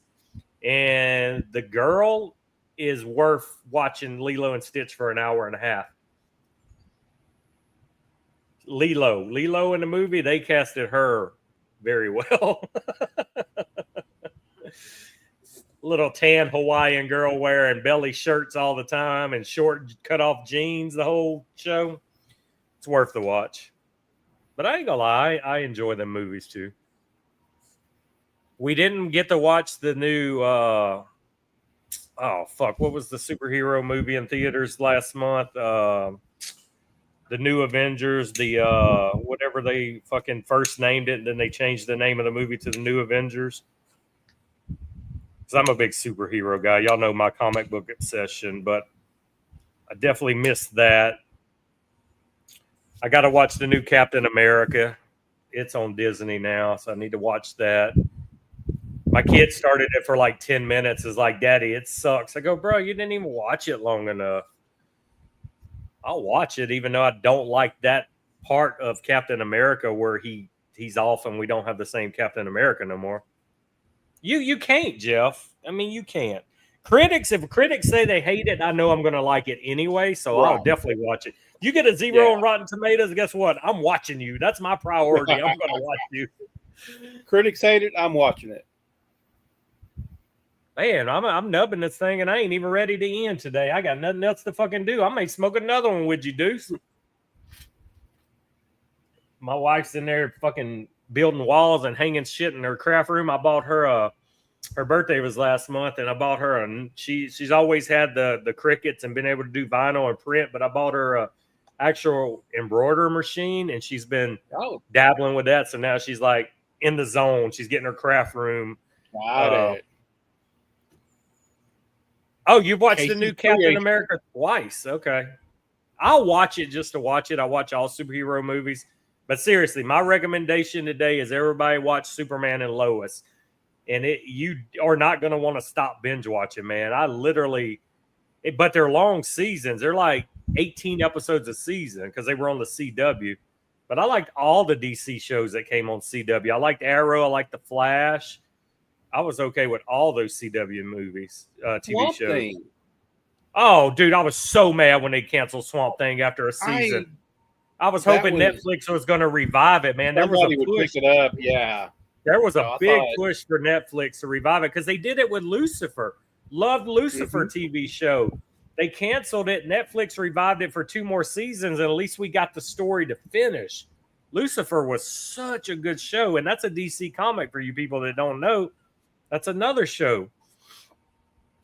And the girl is worth watching Lilo and Stitch for an hour and a half. Lilo in the movie, they casted her very well. Little tan Hawaiian girl wearing belly shirts all the time and short cut off jeans the whole show. It's worth the watch. But I ain't gonna lie, I enjoy them movies too. We didn't get to watch the new what was the superhero movie in theaters last month? The new Avengers, the whatever they fucking first named it, and then they changed the name of the movie to the New Avengers. Because I'm a big superhero guy. Y'all know my comic book obsession, but I definitely missed that. I got to watch the new Captain America. It's on Disney now, so I need to watch that. My kid started it for like 10 minutes. Is like, Daddy, it sucks. I go, bro, you didn't even watch it long enough. I'll watch it, even though I don't like that part of Captain America where he's off and we don't have the same Captain America no more. You can't, Jeff. I mean, you can't. If critics say they hate it, I know I'm going to like it anyway, so I'll definitely watch it. You get a 0 on Rotten Tomatoes, guess what? I'm watching you. That's my priority. I'm going to watch you. Critics hate it. I'm watching it. Man, I'm nubbing this thing, and I ain't even ready to end today. I got nothing else to fucking do. I may smoke another one with you, Deuce. My wife's in there fucking building walls and hanging shit in her craft room. I bought her her birthday was last month, and I bought her she's always had the crickets and been able to do vinyl and print, but I bought her a actual embroidery machine, and she's been dabbling with that. So now she's like in the zone. She's getting her craft room. Got it. Oh, you've watched the new Captain America twice. Okay. I'll watch it just to watch it. I watch all superhero movies. But seriously, my recommendation today is everybody watch Superman and Lois. And you are not going to want to stop binge watching, man. But they're long seasons. They're like 18 episodes a season because they were on the CW. But I liked all the DC shows that came on CW. I liked Arrow. I liked The Flash. I was okay with all those CW movies, TV shows. Thing. Oh, dude, I was so mad when they canceled Swamp Thing after a season. I was hoping Netflix was going to revive it, man. There was a push. Would pick it up, yeah. There was a big push for Netflix to revive it because they did it with Lucifer. Loved Lucifer TV show. They canceled it. Netflix revived it for 2 more seasons, and at least we got the story to finish. Lucifer was such a good show, and that's a DC comic for you people that don't know. That's another show.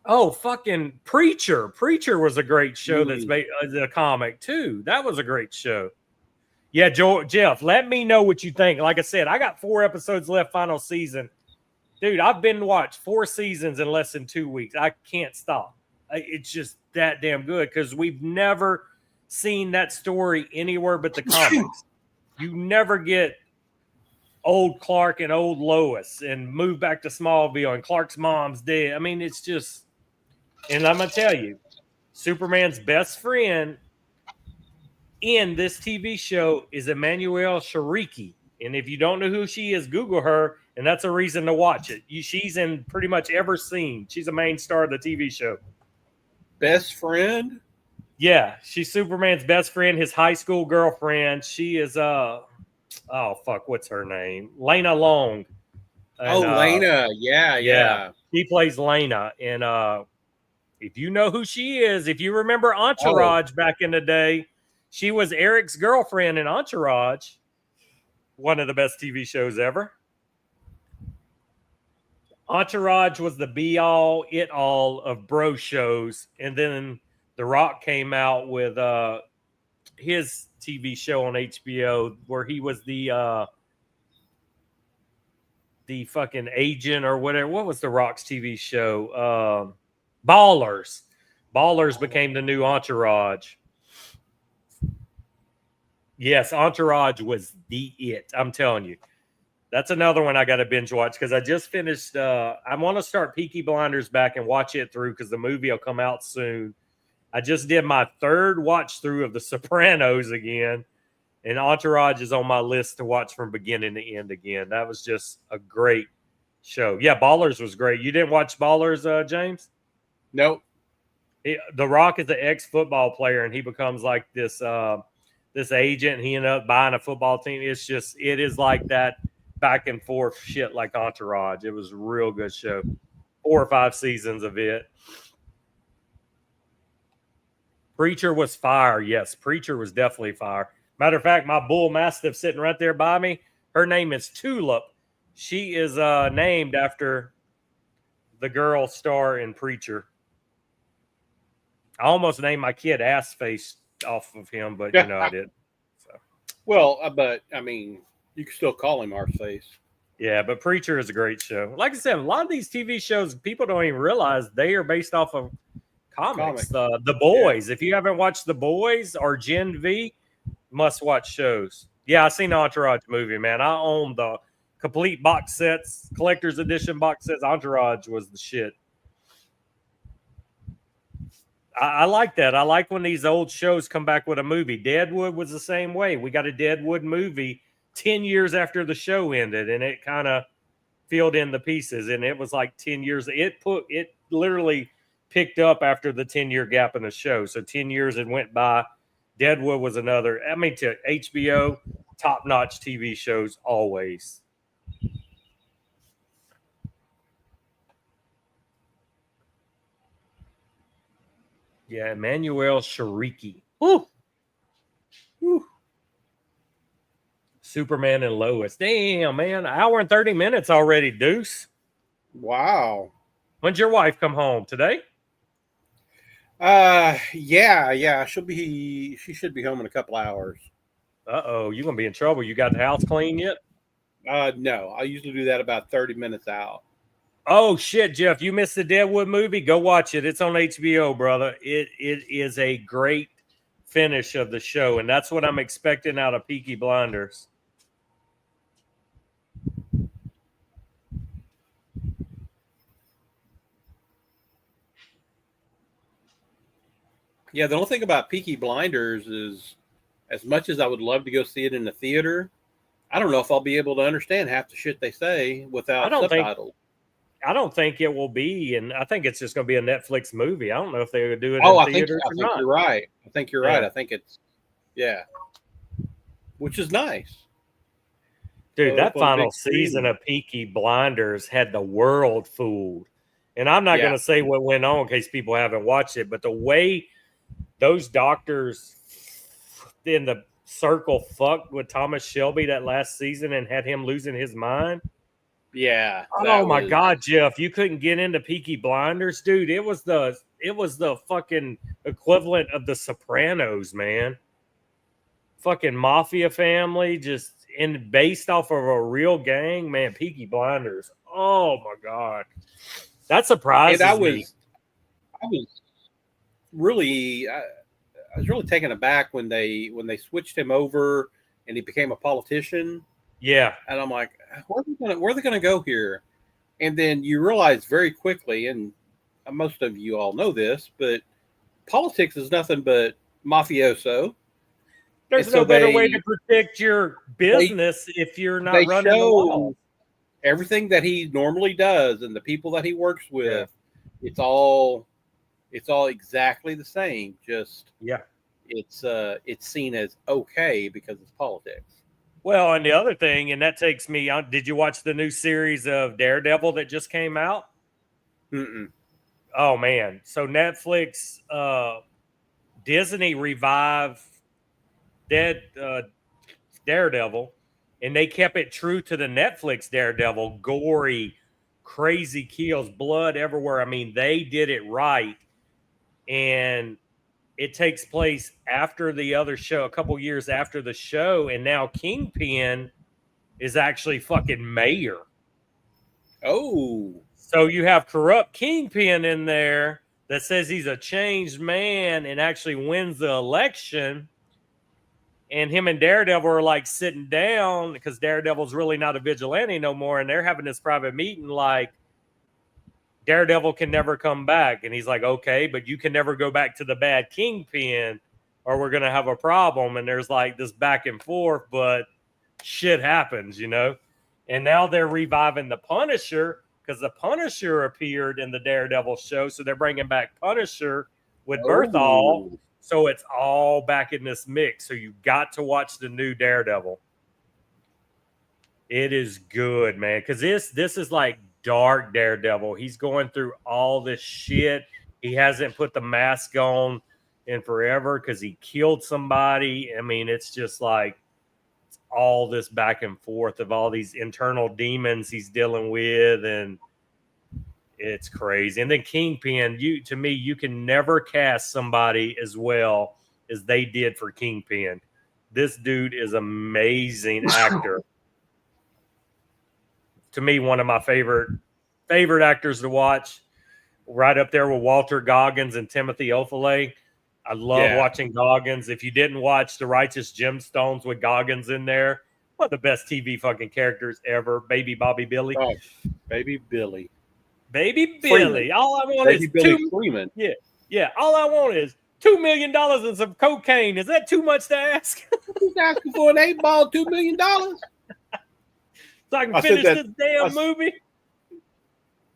Oh, fucking Preacher. Preacher was a great show that's made a comic, too. That was a great show. Yeah, Jeff, let me know what you think. Like I said, I got 4 episodes left, final season. Dude, I've been watched 4 seasons in less than 2 weeks. I can't stop. It's just that damn good because we've never seen that story anywhere but the comics. You never get old Clark and old Lois and move back to Smallville and Clark's mom's dead. I mean, it's just, and I'm going to tell you, Superman's best friend in this TV show is Emmanuelle Shariki. And if you don't know who she is, Google her, and that's a reason to watch it. She's in pretty much every scene. She's a main star of the TV show. Best friend? Yeah, she's Superman's best friend, his high school girlfriend. She is what's her name? Lena Long. And, Lena. Yeah. She plays Lena. And if you know who she is, if you remember Entourage back in the day, she was Eric's girlfriend in Entourage. One of the best TV shows ever. Entourage was the be-all, it-all of bro shows. And then The Rock came out with his TV show on HBO where he was the fucking agent or whatever. What was the Rock's TV show? Ballers. Ballers became the new Entourage. Yes, Entourage was the it. I'm telling you. That's another one I got to binge watch because I just finished. I want to start Peaky Blinders back and watch it through because the movie will come out soon. I just did my third watch through of The Sopranos again, and Entourage is on my list to watch from beginning to end again. That was just a great show. Yeah, Ballers was great. You didn't watch Ballers, James? Nope. The Rock is an ex-football player, and he becomes like this this agent. He ended up buying a football team. It is like that back and forth shit like Entourage. It was a real good show. 4 or 5 seasons of it. Preacher was fire. Yes, Preacher was definitely fire. Matter of fact, my bull mastiff sitting right there by me, her name is Tulip. She is named after the girl star in Preacher. I almost named my kid Ass Face off of him, but you know I didn't. So. Well, but I mean, you can still call him Arse Face. Yeah, but Preacher is a great show. Like I said, a lot of these TV shows, people don't even realize they are based off of comics. The Boys. Yeah. If you haven't watched The Boys or Gen V, must watch shows. Yeah, I seen the Entourage movie, man. I own the complete box sets, collector's edition box sets. Entourage was the shit. I like that. I like when these old shows come back with a movie. Deadwood was the same way. We got a Deadwood movie 10 years after the show ended, and it kind of filled in the pieces. And it was like 10 years. It literally picked up after the 10-year gap in the show. So 10 years it went by. Deadwood was another. I mean, to HBO, top-notch TV shows always. Yeah, Emmanuel Shariki. Woo! Woo! Superman and Lois. Damn, man. An hour and 30 minutes already, Deuce. Wow. When's your wife come home? Today? Yeah. She should be home in a couple hours. Uh-oh, you're going to be in trouble. You got the house clean yet? No. I usually do that about 30 minutes out. Oh, shit, Jeff. You missed the Deadwood movie? Go watch it. It's on HBO, brother. It is a great finish of the show, and that's what I'm expecting out of Peaky Blinders. Yeah, the only thing about Peaky Blinders is, as much as I would love to go see it in the theater, I don't know if I'll be able to understand half the shit they say without subtitles. I don't think it will be, and I think it's just going to be a Netflix movie. I don't know if they're going to do it in theaters or not. You're right. I think you're right. I think it's, which is nice. Dude, that final season of Peaky Blinders had the world fooled. And I'm not going to say what went on in case people haven't watched it, but the way those doctors in the circle fucked with Thomas Shelby that last season and had him losing his mind. Yeah. Oh my God, Jeff, you couldn't get into Peaky Blinders, dude. It was the fucking equivalent of the Sopranos, man. Fucking mafia family, just based off of a real gang, man. Peaky Blinders. Oh my God, that surprised me. I was really taken aback when they switched him over and he became a politician. Yeah, and I'm like, where are they gonna go here? And then you realize very quickly, and most of you all know this, but politics is nothing but mafioso. There's no better way to protect your business if you're not running the law. Everything that he normally does and the people that he works with, it's all exactly the same. Just it's seen as okay because it's politics. Well, and the other thing, and that takes me on. Did you watch the new series of Daredevil that just came out? Mm-mm. Oh man! So Netflix, Disney revived Daredevil, and they kept it true to the Netflix Daredevil. Gory, crazy kills, blood everywhere. I mean, they did it right, and it takes place after the other show, a couple years after the show, and now Kingpin is actually fucking mayor. Oh. So you have corrupt Kingpin in there that says he's a changed man and actually wins the election. And him and Daredevil are like sitting down because Daredevil's really not a vigilante no more. And they're having this private meeting like, Daredevil can never come back. And he's like, okay, but you can never go back to the bad Kingpin or we're going to have a problem. And there's like this back and forth, but shit happens, you know? And now they're reviving the Punisher because the Punisher appeared in the Daredevil show. So they're bringing back Punisher with Berthol. So it's all back in this mix. So you got to watch the new Daredevil. It is good, man. Because this is like dark Daredevil. He's going through all this shit. He hasn't put the mask on in forever because he killed somebody. I mean, it's just like it's all this back and forth of all these internal demons he's dealing with, and it's crazy. And then Kingpin, to me, you can never cast somebody as well as they did for Kingpin. This dude is amazing actor. To me, one of my favorite actors to watch, right up there with Walter Goggins and Timothy Olyphant. I love watching Goggins. If you didn't watch The Righteous Gemstones with Goggins in there, one of the best TV fucking characters ever. Baby Bobby Billy. Oh, Baby Billy. Baby Freeman. Billy. All I want Baby is Billy Freeman. Yeah. All I want is $2 million and some cocaine. Is that too much to ask? He's asking for an 8-ball, $2 million. So I can finish this damn movie.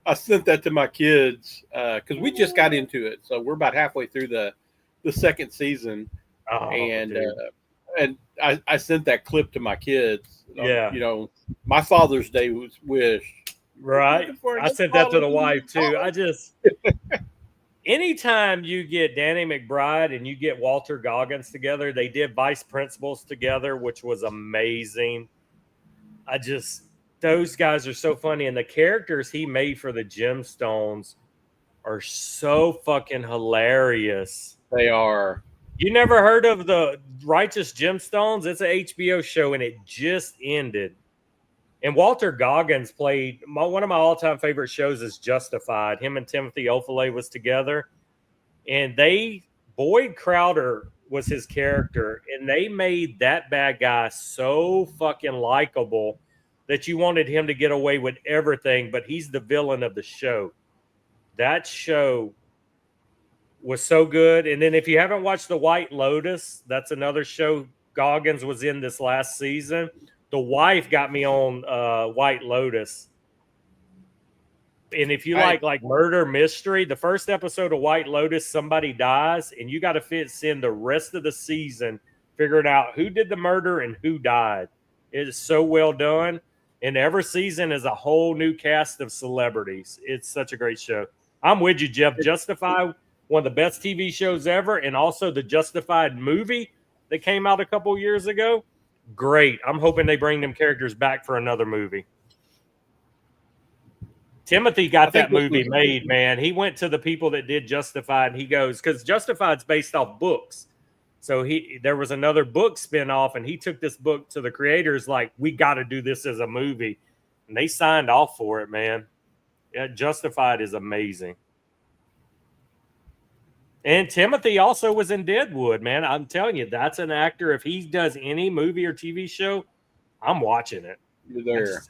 I sent that to my kids because we just got into it, so we're about halfway through the second season, and I sent that clip to my kids. Yeah, you know, my Father's Day wish. Right, I sent that to the wife too. I just anytime you get Danny McBride and you get Walter Goggins together, they did Vice Principals together, which was amazing. Those guys are so funny. And the characters he made for the Gemstones are so fucking hilarious. They are. You never heard of the Righteous Gemstones? It's an HBO show and it just ended. And Walter Goggins played one of my all-time favorite shows is Justified. Him and Timothy Olyphant was together. And Boyd Crowder was his character. And they made that bad guy so fucking likable that you wanted him to get away with everything, but he's the villain of the show. That show was so good. And then if you haven't watched The White Lotus, that's another show Goggins was in this last season. The wife got me on White Lotus. And if you like murder mystery, the first episode of White Lotus, somebody dies, and you got to spend the rest of the season figuring out who did the murder and who died. It is so well done. And every season is a whole new cast of celebrities. It's such a great show. I'm with you, Jeff. Justified, one of the best TV shows ever, and also the Justified movie that came out a couple years ago. Great. I'm hoping they bring them characters back for another movie. Timothy got that movie made, man. He went to the people that did Justified, and he goes, because Justified's based off books. So there was another book spinoff, and he took this book to the creators like, we got to do this as a movie. And they signed off for it, man. Yeah, Justified is amazing. And Timothy also was in Deadwood, man. I'm telling you, that's an actor. If he does any movie or TV show, I'm watching it. You're there.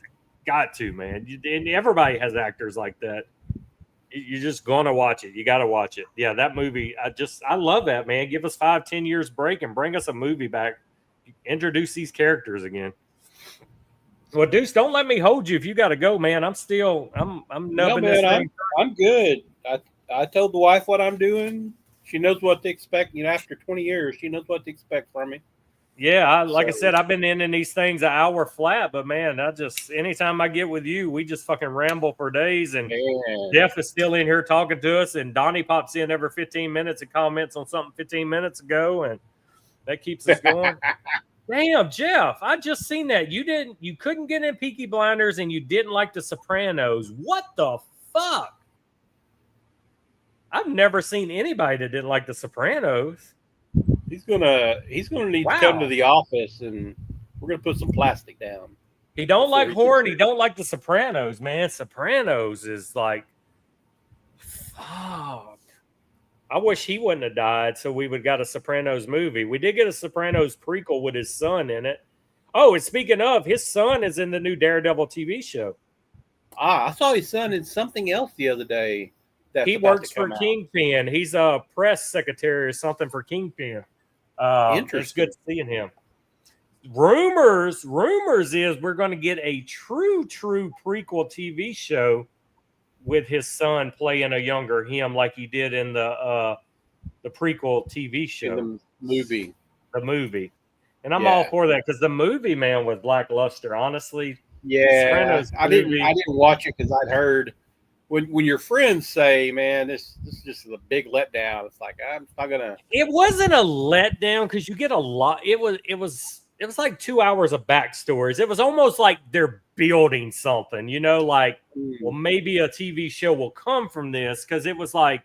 Got to, man. And everybody has actors like that. You're just going to watch it. You got to watch it. Yeah, that movie, I love that, man. Give us 5-10 years break and bring us a movie back. Introduce these characters again. Well, Deuce, don't let me hold you if you got to go, man. I'm nubbing this thing. I'm good. I told the wife what I'm doing. She knows what to expect. You know, after 20 years, she knows what to expect from me. Yeah, I said, I've been in these things an hour flat, but man, anytime I get with you, we just fucking ramble for days. And Jeff is still in here talking to us, and Donnie pops in every 15 minutes and comments on something 15 minutes ago, and that keeps us going. Damn, Jeff, I just seen that. You couldn't get in Peaky Blinders, and you didn't like The Sopranos. What the fuck? I've never seen anybody that didn't like The Sopranos. He's gonna need to come to Wow. the office, and we're gonna put some plastic down. He don't Before like he horror, can and he sit. don't like The Sopranos, man. Sopranos is like, fuck. I wish he wouldn't have died, so we would have got a Sopranos movie. We did get a Sopranos prequel with his son in it. Oh, and speaking of, his son is in the new Daredevil TV show. I saw his son in something else the other day. That's He about to works for come out. Kingpin. He's a press secretary or something for Kingpin. It's Interesting. good seeing him. Rumors is we're going to get a true prequel TV show with his son playing a younger him, like he did in the prequel TV show, In the movie. And I'm Yeah. all for that because the movie, man, was lackluster. Honestly, Yeah, Sopranos I didn't movie- watch it because I'd heard when your friends say, "Man, this just is a big letdown." It's like I'm not gonna. It wasn't a letdown because you get a lot. It was like 2 hours of backstories. It was almost like they're building something, like, well, maybe a TV show will come from this, because it was like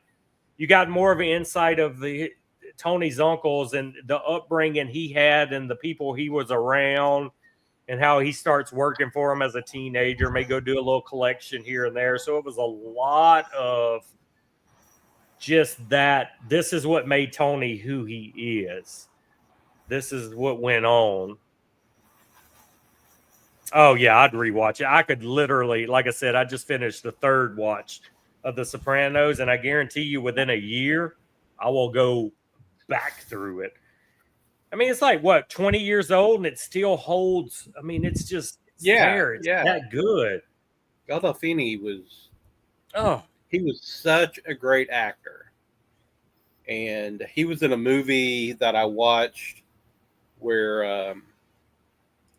you got more of an insight of Tony's uncles and the upbringing he had and the people he was around, and how he starts working for him as a teenager, may go do a little collection here and there. So it was a lot of just that. This is what made Tony who he is. This is what went on. Oh, yeah, I'd rewatch it. I could literally, like I said, I just finished the third watch of The Sopranos, and I guarantee you within a year, I will go back through it. I mean, it's like, what, 20 years old, and it still holds. I mean, it's just there. It's that good. Gandolfini he was such a great actor. And he was in a movie that I watched where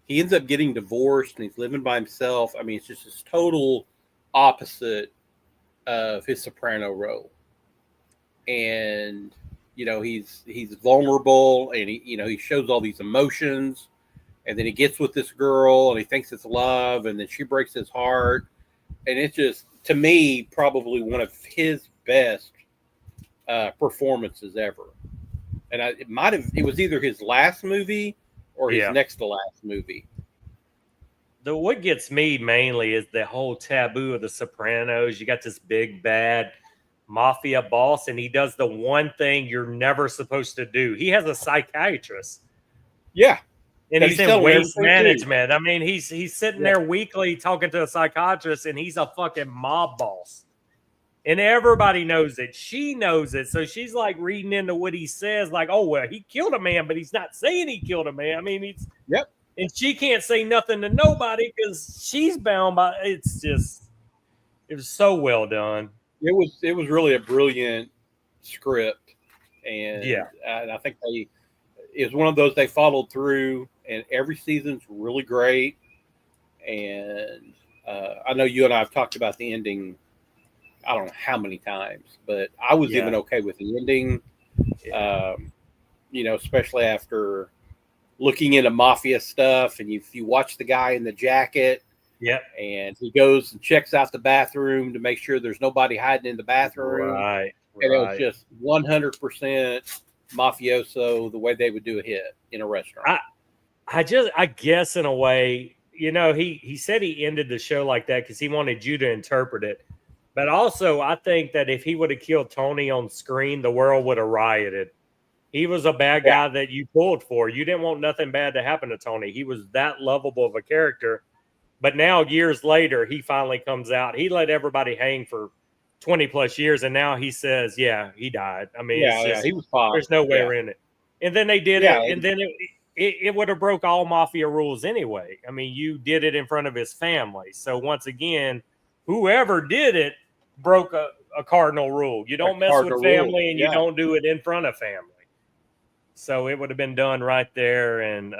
he ends up getting divorced and he's living by himself. I mean, it's just this total opposite of his soprano role. And he's vulnerable, and he shows all these emotions, and then he gets with this girl and he thinks it's love, and then she breaks his heart. And it's just, to me, probably one of his best performances ever. And it was either his last movie or his next to last movie. What gets me mainly is the whole taboo of The Sopranos. You got this big bad mafia boss, and he does the one thing you're never supposed to do. He has a psychiatrist. Yeah. And he's in waste management. I mean, he's sitting there weekly talking to a psychiatrist, and he's a fucking mob boss. And everybody knows it. She knows it. So she's like reading into what he says, like, oh, well, he killed a man, but he's not saying he killed a man. I mean, and she can't say nothing to nobody because she's bound by it was so well done. It was really a brilliant script. And I think it was one of those they followed through, and every season's really great. And I know you and I have talked about the ending, I don't know how many times, but I was even okay with the ending. Especially after looking into mafia stuff, and if you watch the guy in the jacket, and he goes and checks out the bathroom to make sure there's nobody hiding in the bathroom, and it was just 100% mafioso, the way they would do a hit in a restaurant. I guess in a way, he said he ended the show like that because he wanted you to interpret it. But also, I think that if he would have killed Tony on screen, the world would have rioted. He was a bad guy that you pulled for. You didn't want nothing bad to happen to Tony. He was that lovable of a character. But now, years later, he finally comes out. He let everybody hang for 20 plus years, and now he says, yeah, he died. I mean, he was fine. There's no way around it. And then they did it, and then it would have broke all mafia rules anyway. I mean, you did it in front of his family. So once again, whoever did it broke a cardinal rule. You don't mess with family, and you don't do it in front of family. So it would have been done right there. And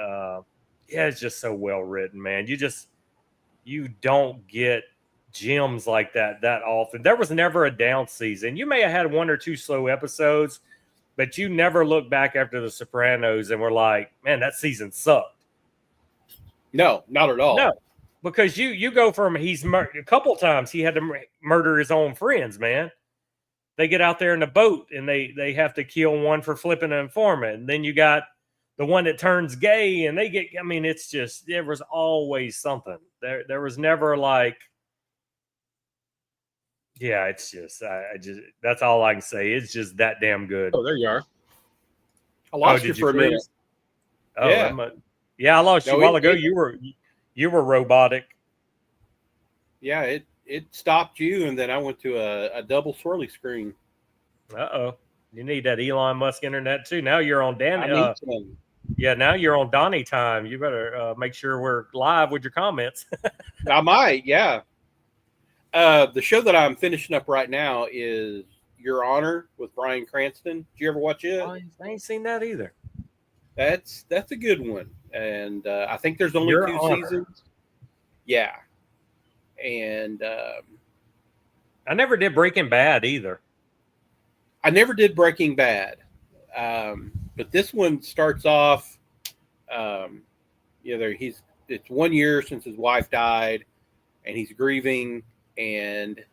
it's just so well written, man. You don't get gems like that often. There was never a down season. You may have had one or two slow episodes, but you never look back after The Sopranos and were like, man, that season sucked. No, not at all. No, because you go from a couple times he had to murder his own friends, man. they get out there in the boat and they have to kill one for flipping an informant. And then you got the one that turns gay and they get, I mean, it's just, there was always something. There was never like, yeah, it's just, I just, that's all I can say. It's just that damn good. Oh, there you are. I lost you for a minute. Oh, yeah. I lost you a while ago. You were robotic. Yeah, it stopped you, and then I went to a double swirly screen. You need that Elon Musk internet too. Now you're on Danny. Yeah, now you're on Donnie time. You better make sure we're live with your comments. I might, yeah. The show that I'm finishing up right now is Your Honor with Bryan Cranston. Did you ever watch it? I ain't seen that either. That's a good one, and I think there's only 2 seasons. Yeah, and I never did Breaking Bad either. I never did Breaking Bad, but this one starts off. It's 1 year since his wife died, and he's grieving, and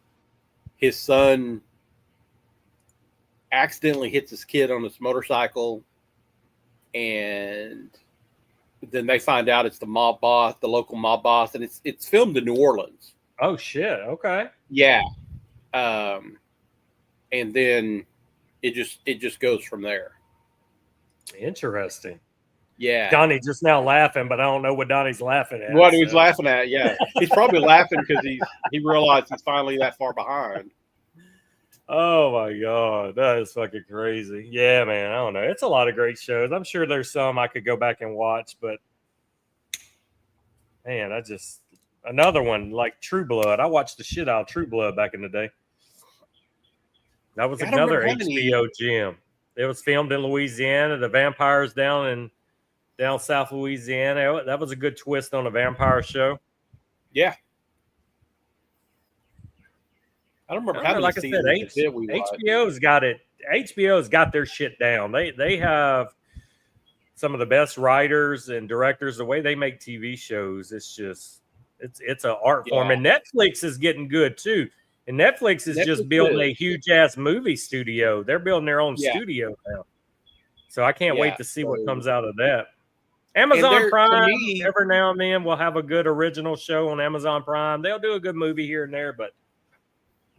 his son accidentally hits his kid on his motorcycle, and then they find out it's the mob boss, the local mob boss, and it's filmed in New Orleans. Oh shit! Okay. Yeah, and then it just goes from there. Interesting. Yeah. Donnie just now laughing, but I don't know what Donnie's laughing at. What he's laughing at, yeah. He's probably laughing because he realized he's finally that far behind. Oh my God, that is fucking crazy. Yeah, man. I don't know. It's a lot of great shows. I'm sure there's some I could go back and watch, but man, another one like True Blood. I watched the shit out of True Blood back in the day. That was another HBO gem. It was filmed in Louisiana. The vampires down South Louisiana. That was a good twist on a vampire show. Yeah. I don't remember how many like I said, HBO's got it. HBO's got their shit down. They have some of the best writers and directors. The way they make TV shows, it's an art form. And Netflix is getting good too. And Netflix is just building a huge ass movie studio. They're building their own studio now. So I can't wait to see what comes out of that. Amazon Prime, every now and then, will have a good original show on Amazon Prime. They'll do a good movie here and there, but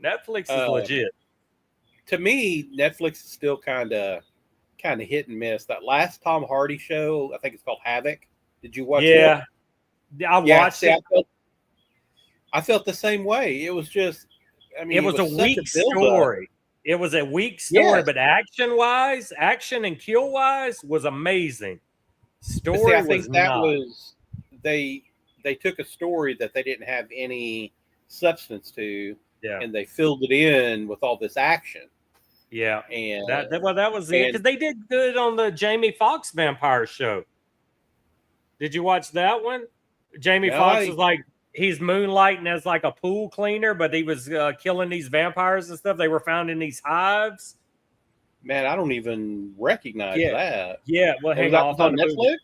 Netflix is legit. To me, Netflix is still kind of hit and miss. That last Tom Hardy show, I think it's called Havoc. Did you watch it? Yeah, I watched it. I felt the same way. It was just, I mean, it was a weak story. It was a weak story, but action and kill wise was amazing. Story I think was they took a story that they didn't have any substance to, and they filled it in with all this action. Yeah, and that was it, because they did good on the Jamie Foxx vampire show. Did you watch that one? Jamie Foxx was like, he's moonlighting as like a pool cleaner, but he was killing these vampires and stuff. They were found in these hives. Man, I don't even recognize that. Yeah, well, hang on. On Netflix?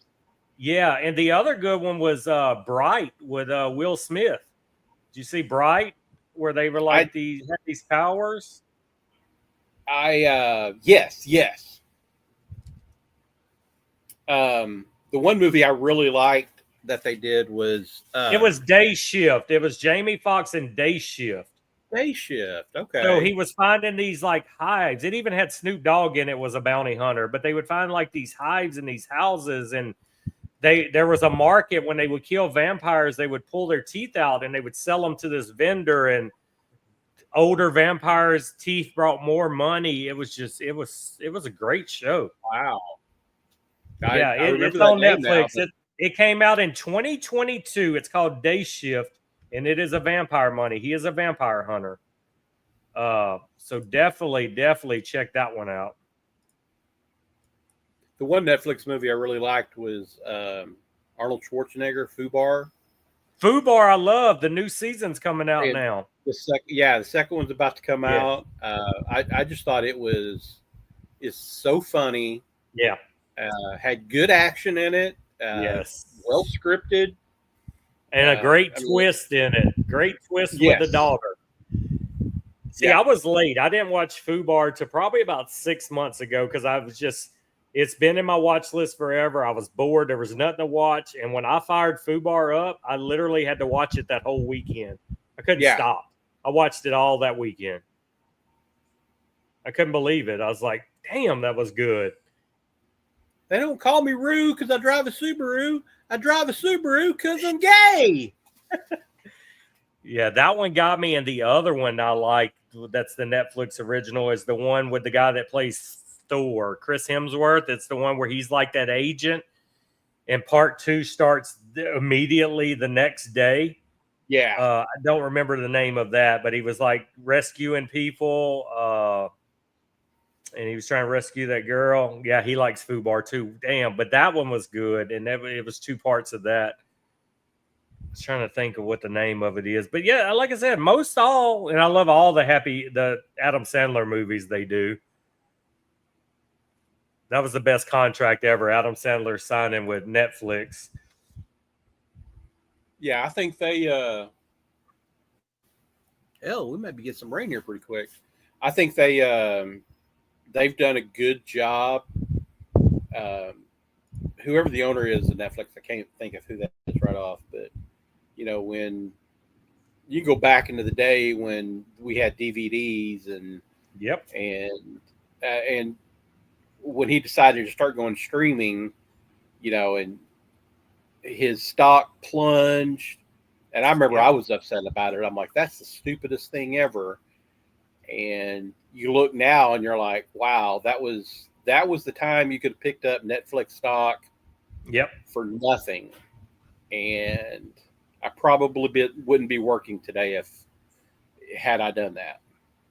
Yeah, and the other good one was Bright with Will Smith. Did you see Bright, where they were like had these powers? Yes. The one movie I really liked that they did was it was Day Shift. It was Jamie Foxx in Day Shift. Day Shift. Okay. So he was finding these like hives. It even had Snoop Dogg in it, was a bounty hunter, but they would find like these hives in these houses, and there was a market when they would kill vampires. They would pull their teeth out and they would sell them to this vendor, and older vampires' teeth brought more money. It was a great show. Wow. It's on Netflix. It came out in 2022. It's called Day Shift. And it is a vampire money. He is a vampire hunter. So definitely check that one out. The one Netflix movie I really liked was Arnold Schwarzenegger, Fubar. Fubar, I love. The new season's coming out now. The second one's about to come out. I just thought it's so funny. Yeah. Had good action in it. Yes. Well scripted. And a great twist in it. Great twist with the daughter. See, I was late. I didn't watch Fubar till probably about 6 months ago because I was just, it's been in my watch list forever. I was bored. There was nothing to watch. And when I fired Fubar up, I literally had to watch it that whole weekend. I couldn't stop. I watched it all that weekend. I couldn't believe it. I was like, damn, that was good. They don't call me Roo because I drive a Subaru. I drive a Subaru because I'm gay. Yeah, that one got me. And the other one I like, that's the Netflix original, is the one with the guy that plays Thor, Chris Hemsworth. It's the one where he's like that agent. And part 2 starts immediately the next day. Yeah. I don't remember the name of that, but he was like rescuing people. And he was trying to rescue that girl. Yeah, he likes Fubar too. Damn, but that one was good. And it was 2 parts of that. I was trying to think of what the name of it is. But yeah, like I said, most all, and I love all the Adam Sandler movies they do. That was the best contract ever. Adam Sandler signing with Netflix. Yeah, I think they we might be getting some rain here pretty quick. I think they've done a good job. Whoever the owner is of Netflix, I can't think of who that is right off, but when you go back into the day when we had DVDs and when he decided to start going streaming, and his stock plunged, and I remember I was upset about it. I'm like, that's the stupidest thing ever. And you look now and you're like, wow, that was the time you could have picked up Netflix stock for nothing. And I probably wouldn't be working today had I done that.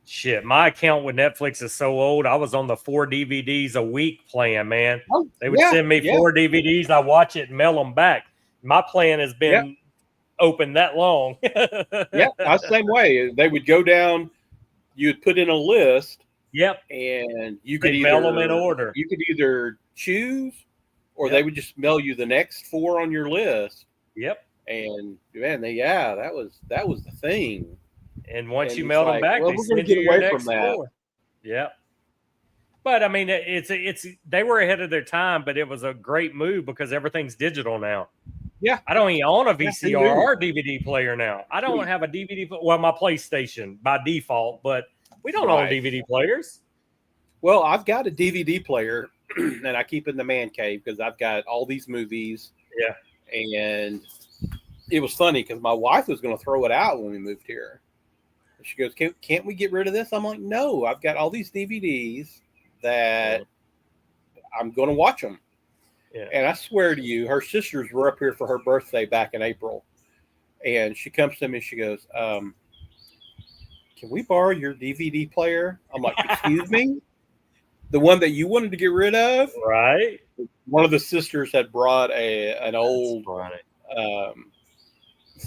Shit, my account with Netflix is so old. I was on the 4 DVDs a week plan, man. They would send me 4 DVDs. I watch it and mail them back. My plan has been open that long. I was the same way. They would go down. You'd put in a list. And you could mail them in order. You could either choose, or they would just mail you the next 4 on your list. And man, that was the thing. And once you mail them back, they send you your next 4. But I mean, it's they were ahead of their time, but it was a great move because everything's digital now. I don't even own a VCR or DVD player now. I don't have a DVD. Well, my PlayStation by default, but we don't own DVD players. Well, I've got a DVD player, and I keep it in the man cave because I've got all these movies. And it was funny because my wife was going to throw it out when we moved here. She goes, can't we get rid of this? I'm like, no, I've got all these DVDs that I'm going to watch them. And I swear to you, her sisters were up here for her birthday back in April. And she comes to me and she goes, can we borrow your DVD player? I'm like, excuse me? The one that you wanted to get rid of? Right. One of the sisters had brought an old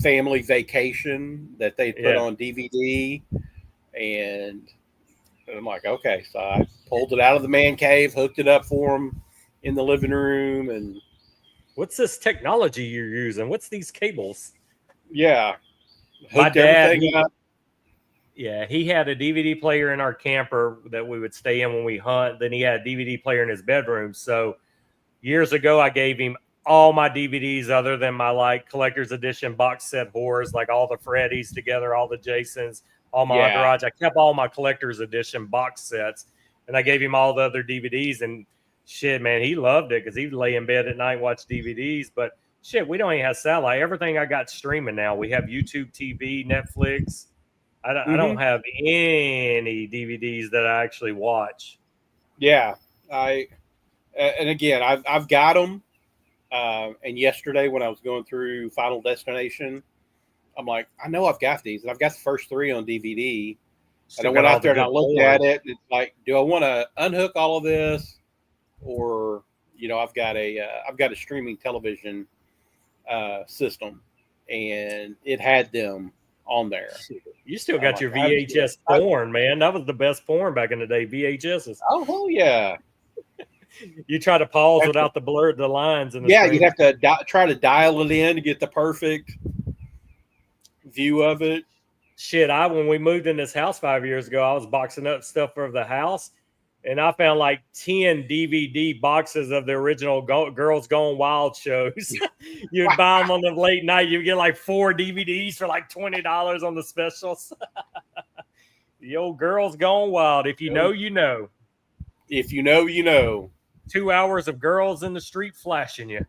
family vacation that they put on DVD. And I'm like, okay. So I pulled it out of the man cave, hooked it up for them in the living room. And what's this technology you're using? What's these cables? My dad, he had a DVD player in our camper that we would stay in when we hunt. Then he had a DVD player in his bedroom. So years ago, I gave him all my DVDs other than my like collector's edition box set horrors, like all the Freddys together, all the Jasons, all my Entourage. I kept all my collector's edition box sets, and I gave him all the other DVDs. And shit, man, he loved it because he'd lay in bed at night and watch DVDs. But shit, we don't even have satellite. Everything I got streaming now. We have YouTube TV, Netflix. I don't have any DVDs that I actually watch. And again, I've got them. And yesterday when I was going through Final Destination, I'm like, I know I've got these, and I've got the first 3 on DVD. And I went out there and I looked at it, and it's like, do I want to unhook all of this, or I've got a streaming television system, and it had them on there. You still got your VHS porn, man. That was the best porn back in the day. VHSs. Oh hell yeah! You try to pause without the lines. And you'd have to try to dial it in to get the perfect view of it. Shit, when we moved in this house 5 years ago, I was boxing up stuff for the house, and I found like 10 DVD boxes of the original Girls Gone Wild shows. You'd buy them on the late night. You get like 4 DVDs for like $20 on the specials. The old Girls Gone Wild. If you know, you know. If you know, you know. 2 hours of girls in the street flashing you.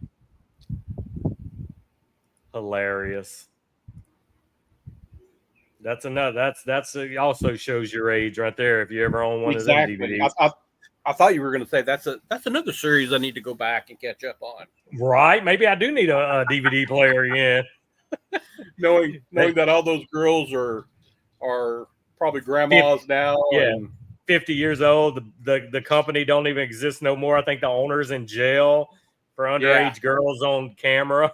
Hilarious. That's another. That's also shows your age right there. If you ever own one of them DVDs. I thought you were going to say that's another series I need to go back and catch up on. Right? Maybe I do need a DVD player again. knowing that all those girls are probably grandmas 50, now. Yeah, and 50 years old. The company don't even exist no more. I think the owner's in jail for underage girls on camera.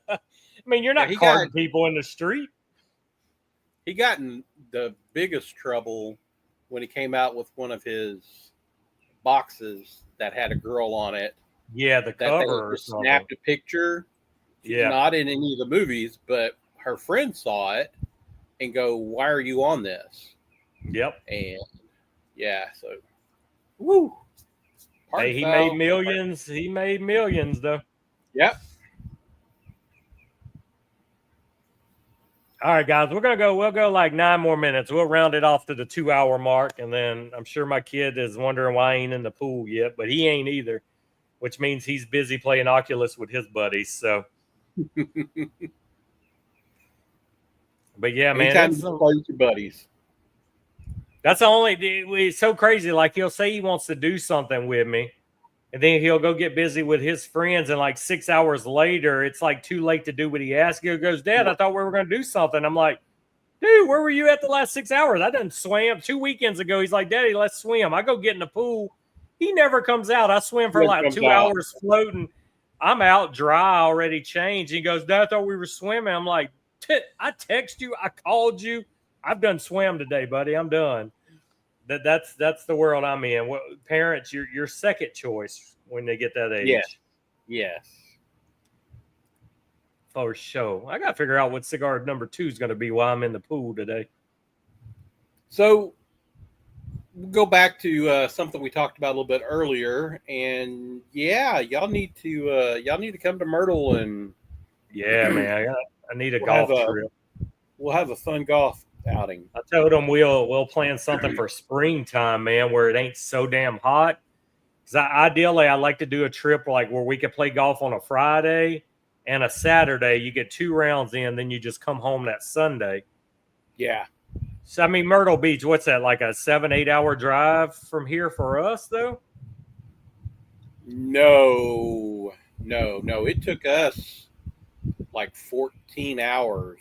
I mean, you're not carding people in the street. He got in the biggest trouble when he came out with one of his boxes that had a girl on it. Yeah, the cover. Snapped a picture. Yeah. Not in any of the movies, but her friend saw it and go, "Why are you on this?" Yep. And yeah, so woo. Hey, he made millions. He made millions, though. Yep. All right, guys, we'll go like 9 more minutes. We'll round it off to the 2-hour mark, and then I'm sure my kid is wondering why I ain't in the pool yet, but he ain't either, which means he's busy playing Oculus with his buddies. So, but yeah, man, anytime you play with your buddies. That's the only. It's so crazy. Like he'll say he wants to do something with me, and then he'll go get busy with his friends, and like 6 hours later, it's like too late to do what he asked. He goes, "Dad, I thought we were going to do something." I'm like, "Dude, where were you at the last 6 hours? I done swam 2 weekends ago." He's like, "Daddy, let's swim." I go get in the pool. He never comes out. I swim for like 2 hours floating. I'm out dry, already changed. He goes, "Dad, I thought we were swimming." I'm like, "I text you. I called you. I've done swim today, buddy. I'm done." That's the world I'm in. Parents, your second choice when they get that age. Yes. For sure. I got to figure out what cigar number 2 is going to be while I'm in the pool today. So we'll go back to something we talked about a little bit earlier, and y'all need to come to Myrtle and man, I need a golf trip. We'll have a fun golf outing. I told them we'll plan something for springtime, man, where it ain't so damn hot. Because ideally, I like to do a trip like where we could play golf on a Friday and a Saturday. You get 2 rounds in, then you just come home that Sunday. Yeah. So I mean, Myrtle Beach, what's that, like a 7-8 hour drive from here for us, though? No. It took us like 14 hours.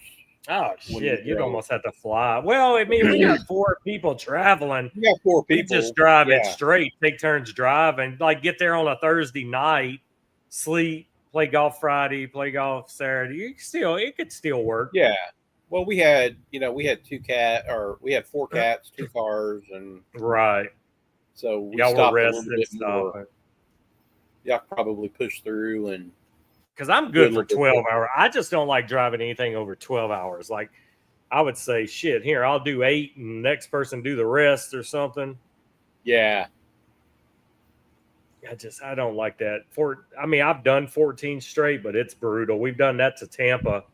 Oh, shit. You'd almost have to fly. Well, I mean, we got 4 people traveling. We got 4 people. We just drive it straight, take turns driving, like get there on a Thursday night, sleep, play golf Friday, play golf Saturday. It could still work. Yeah. Well, we had 4 cats, 2 cars, and right. So we y'all stopped were a little bit more. more. Y'all probably pushed through and. Because I'm good for 12 hours. I just don't like driving anything over 12 hours. Like, I would say, shit, here, I'll do 8 and the next person do the rest or something. Yeah. I don't like that. I've done 14 straight, but it's brutal. We've done that to Tampa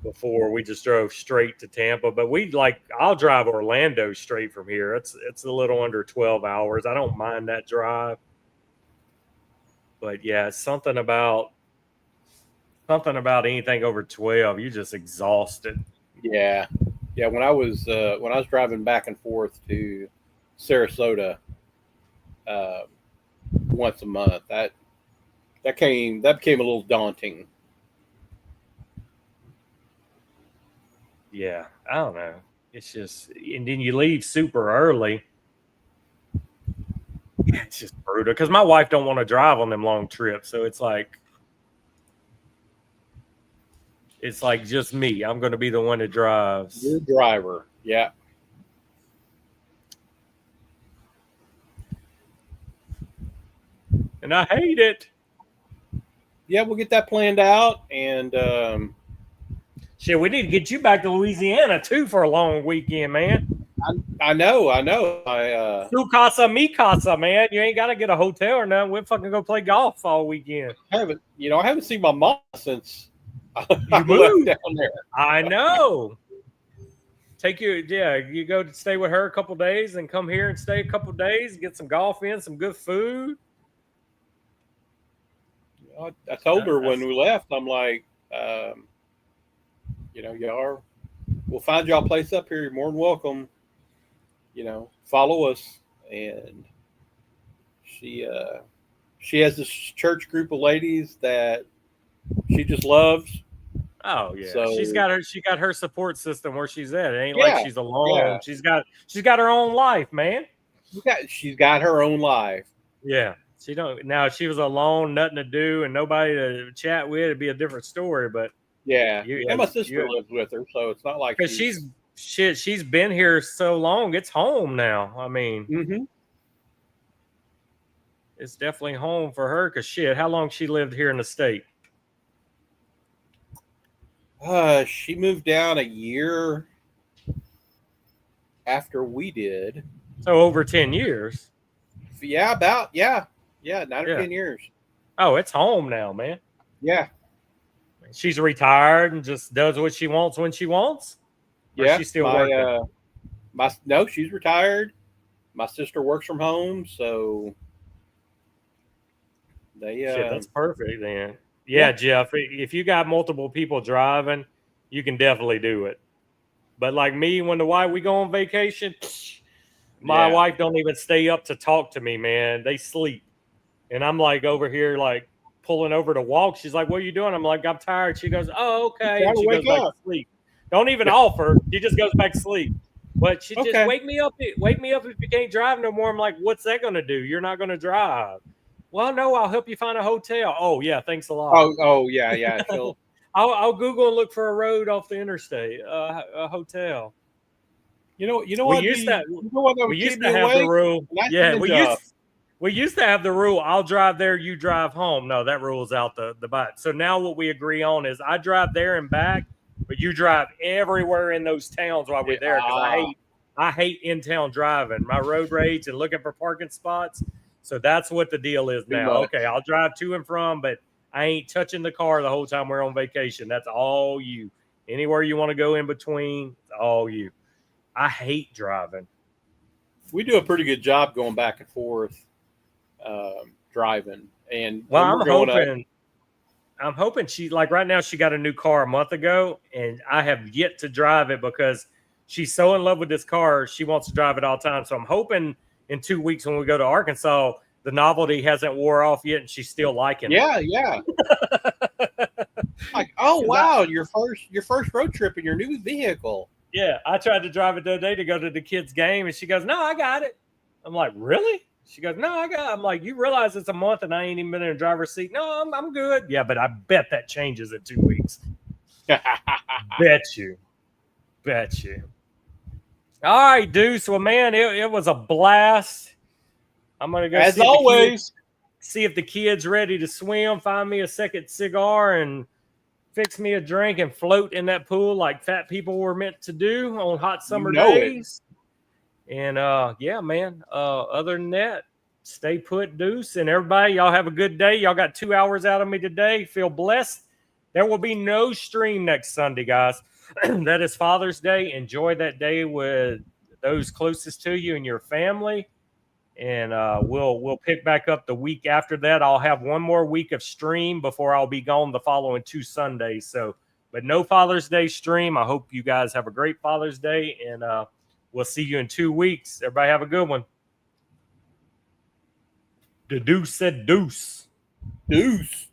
before. We just drove straight to Tampa. But I'll drive Orlando straight from here. It's a little under 12 hours. I don't mind that drive. But, yeah, something about anything over 12, you're just exhausted. Yeah. When I was driving back and forth to Sarasota once a month, that became a little daunting. Yeah, I don't know. It's just, and then you leave super early. It's just brutal because my wife don't want to drive on them long trips, so it's like just me. I'm going to be the one that drives. You're the driver. Yeah. And I hate it. Yeah, we'll get that planned out. And Shit, we need to get you back to Louisiana too for a long weekend, man. I know. Tu casa, mi casa, man. You ain't got to get a hotel or nothing. We'll fucking go play golf all weekend. I haven't seen my mom since I moved left down there. I know. You go to stay with her a couple days and come here and stay a couple days, get some golf in, some good food. I told her when we left, I'm like, we'll find y'all a place up here. You're more than welcome. Follow us. And she has this church group of ladies that she just loves. Oh yeah, so, she got her support system where she's at. It ain't like she's alone. Yeah. She's got her own life, man. She's got her own life. Yeah, she don't. Now if she was alone, nothing to do, and nobody to chat with, it'd be a different story. But yeah, and my sister lives with her, so it's not like she's been here so long. It's home now. I mean, it's definitely home for her. Cause how long she lived here in the state? She moved down a year after we did. So over 10 years. Yeah, 9 or 10 years. Oh, it's home now, man. Yeah. She's retired and just does what she wants when she wants? Or she's still working? No, she's retired. My sister works from home, so that's perfect then. Yeah, Jeff, if you got multiple people driving, you can definitely do it. But like me, when we go on vacation, my wife don't even stay up to talk to me, man. They sleep. And I'm like over here, like pulling over to walk. She's like, what are you doing? I'm like, I'm tired. She goes, oh, okay. And she goes back to sleep. Don't even offer. She just goes back to sleep. But she just wake me up if you can't drive no more. I'm like, what's that going to do? You're not going to drive. Well, no, I'll help you find a hotel. Oh, yeah, thanks a lot. Oh, yeah. I'll Google and look for a road off the interstate, a hotel. You know what? We used to have the rule. Yeah, we used to have the rule. I'll drive there, you drive home. No, that rule's out the butt. So now what we agree on is I drive there and back, but you drive everywhere in those towns while we're there because I hate in-town driving. My road rage and looking for parking spots. So that's what the deal is now. Okay, I'll drive to and from, but I ain't touching the car the whole time we're on vacation. That's all you. Anywhere you want to go in between, it's all you. I hate driving. We do a pretty good job going back and forth driving. And I'm hoping she, like right now, she got a new car a month ago, and I have yet to drive it because she's so in love with this car. She wants to drive it all the time. So I'm hoping in 2 weeks when we go to Arkansas, the novelty hasn't wore off yet and she's still liking it. Yeah. Like, oh wow, your first road trip in your new vehicle. Yeah, I tried to drive it the other day to go to the kids' game and she goes, no, I got it. I'm like, really? She goes, no, I got it. I'm like, you realize it's a month and I ain't even been in a driver's seat? No, I'm good. Yeah, but I bet that changes in 2 weeks. Bet you. All right, Deuce. Well, man, it was a blast. I'm going to go as always see if the kid's ready to swim, find me a second cigar, and fix me a drink and float in that pool like fat people were meant to do on hot summer days. And, yeah, man, other than that, stay put, Deuce. And everybody, y'all have a good day. Y'all got 2 hours out of me today. Feel blessed. There will be no stream next Sunday, guys. That is Father's Day. Enjoy that day with those closest to you and your family. And we'll pick back up the week after that. I'll have one more week of stream before I'll be gone the following 2 Sundays. So, but no Father's Day stream. I hope you guys have a great Father's Day, and we'll see you in 2 weeks. Everybody have a good one. The Deuce said deuce. Deuce.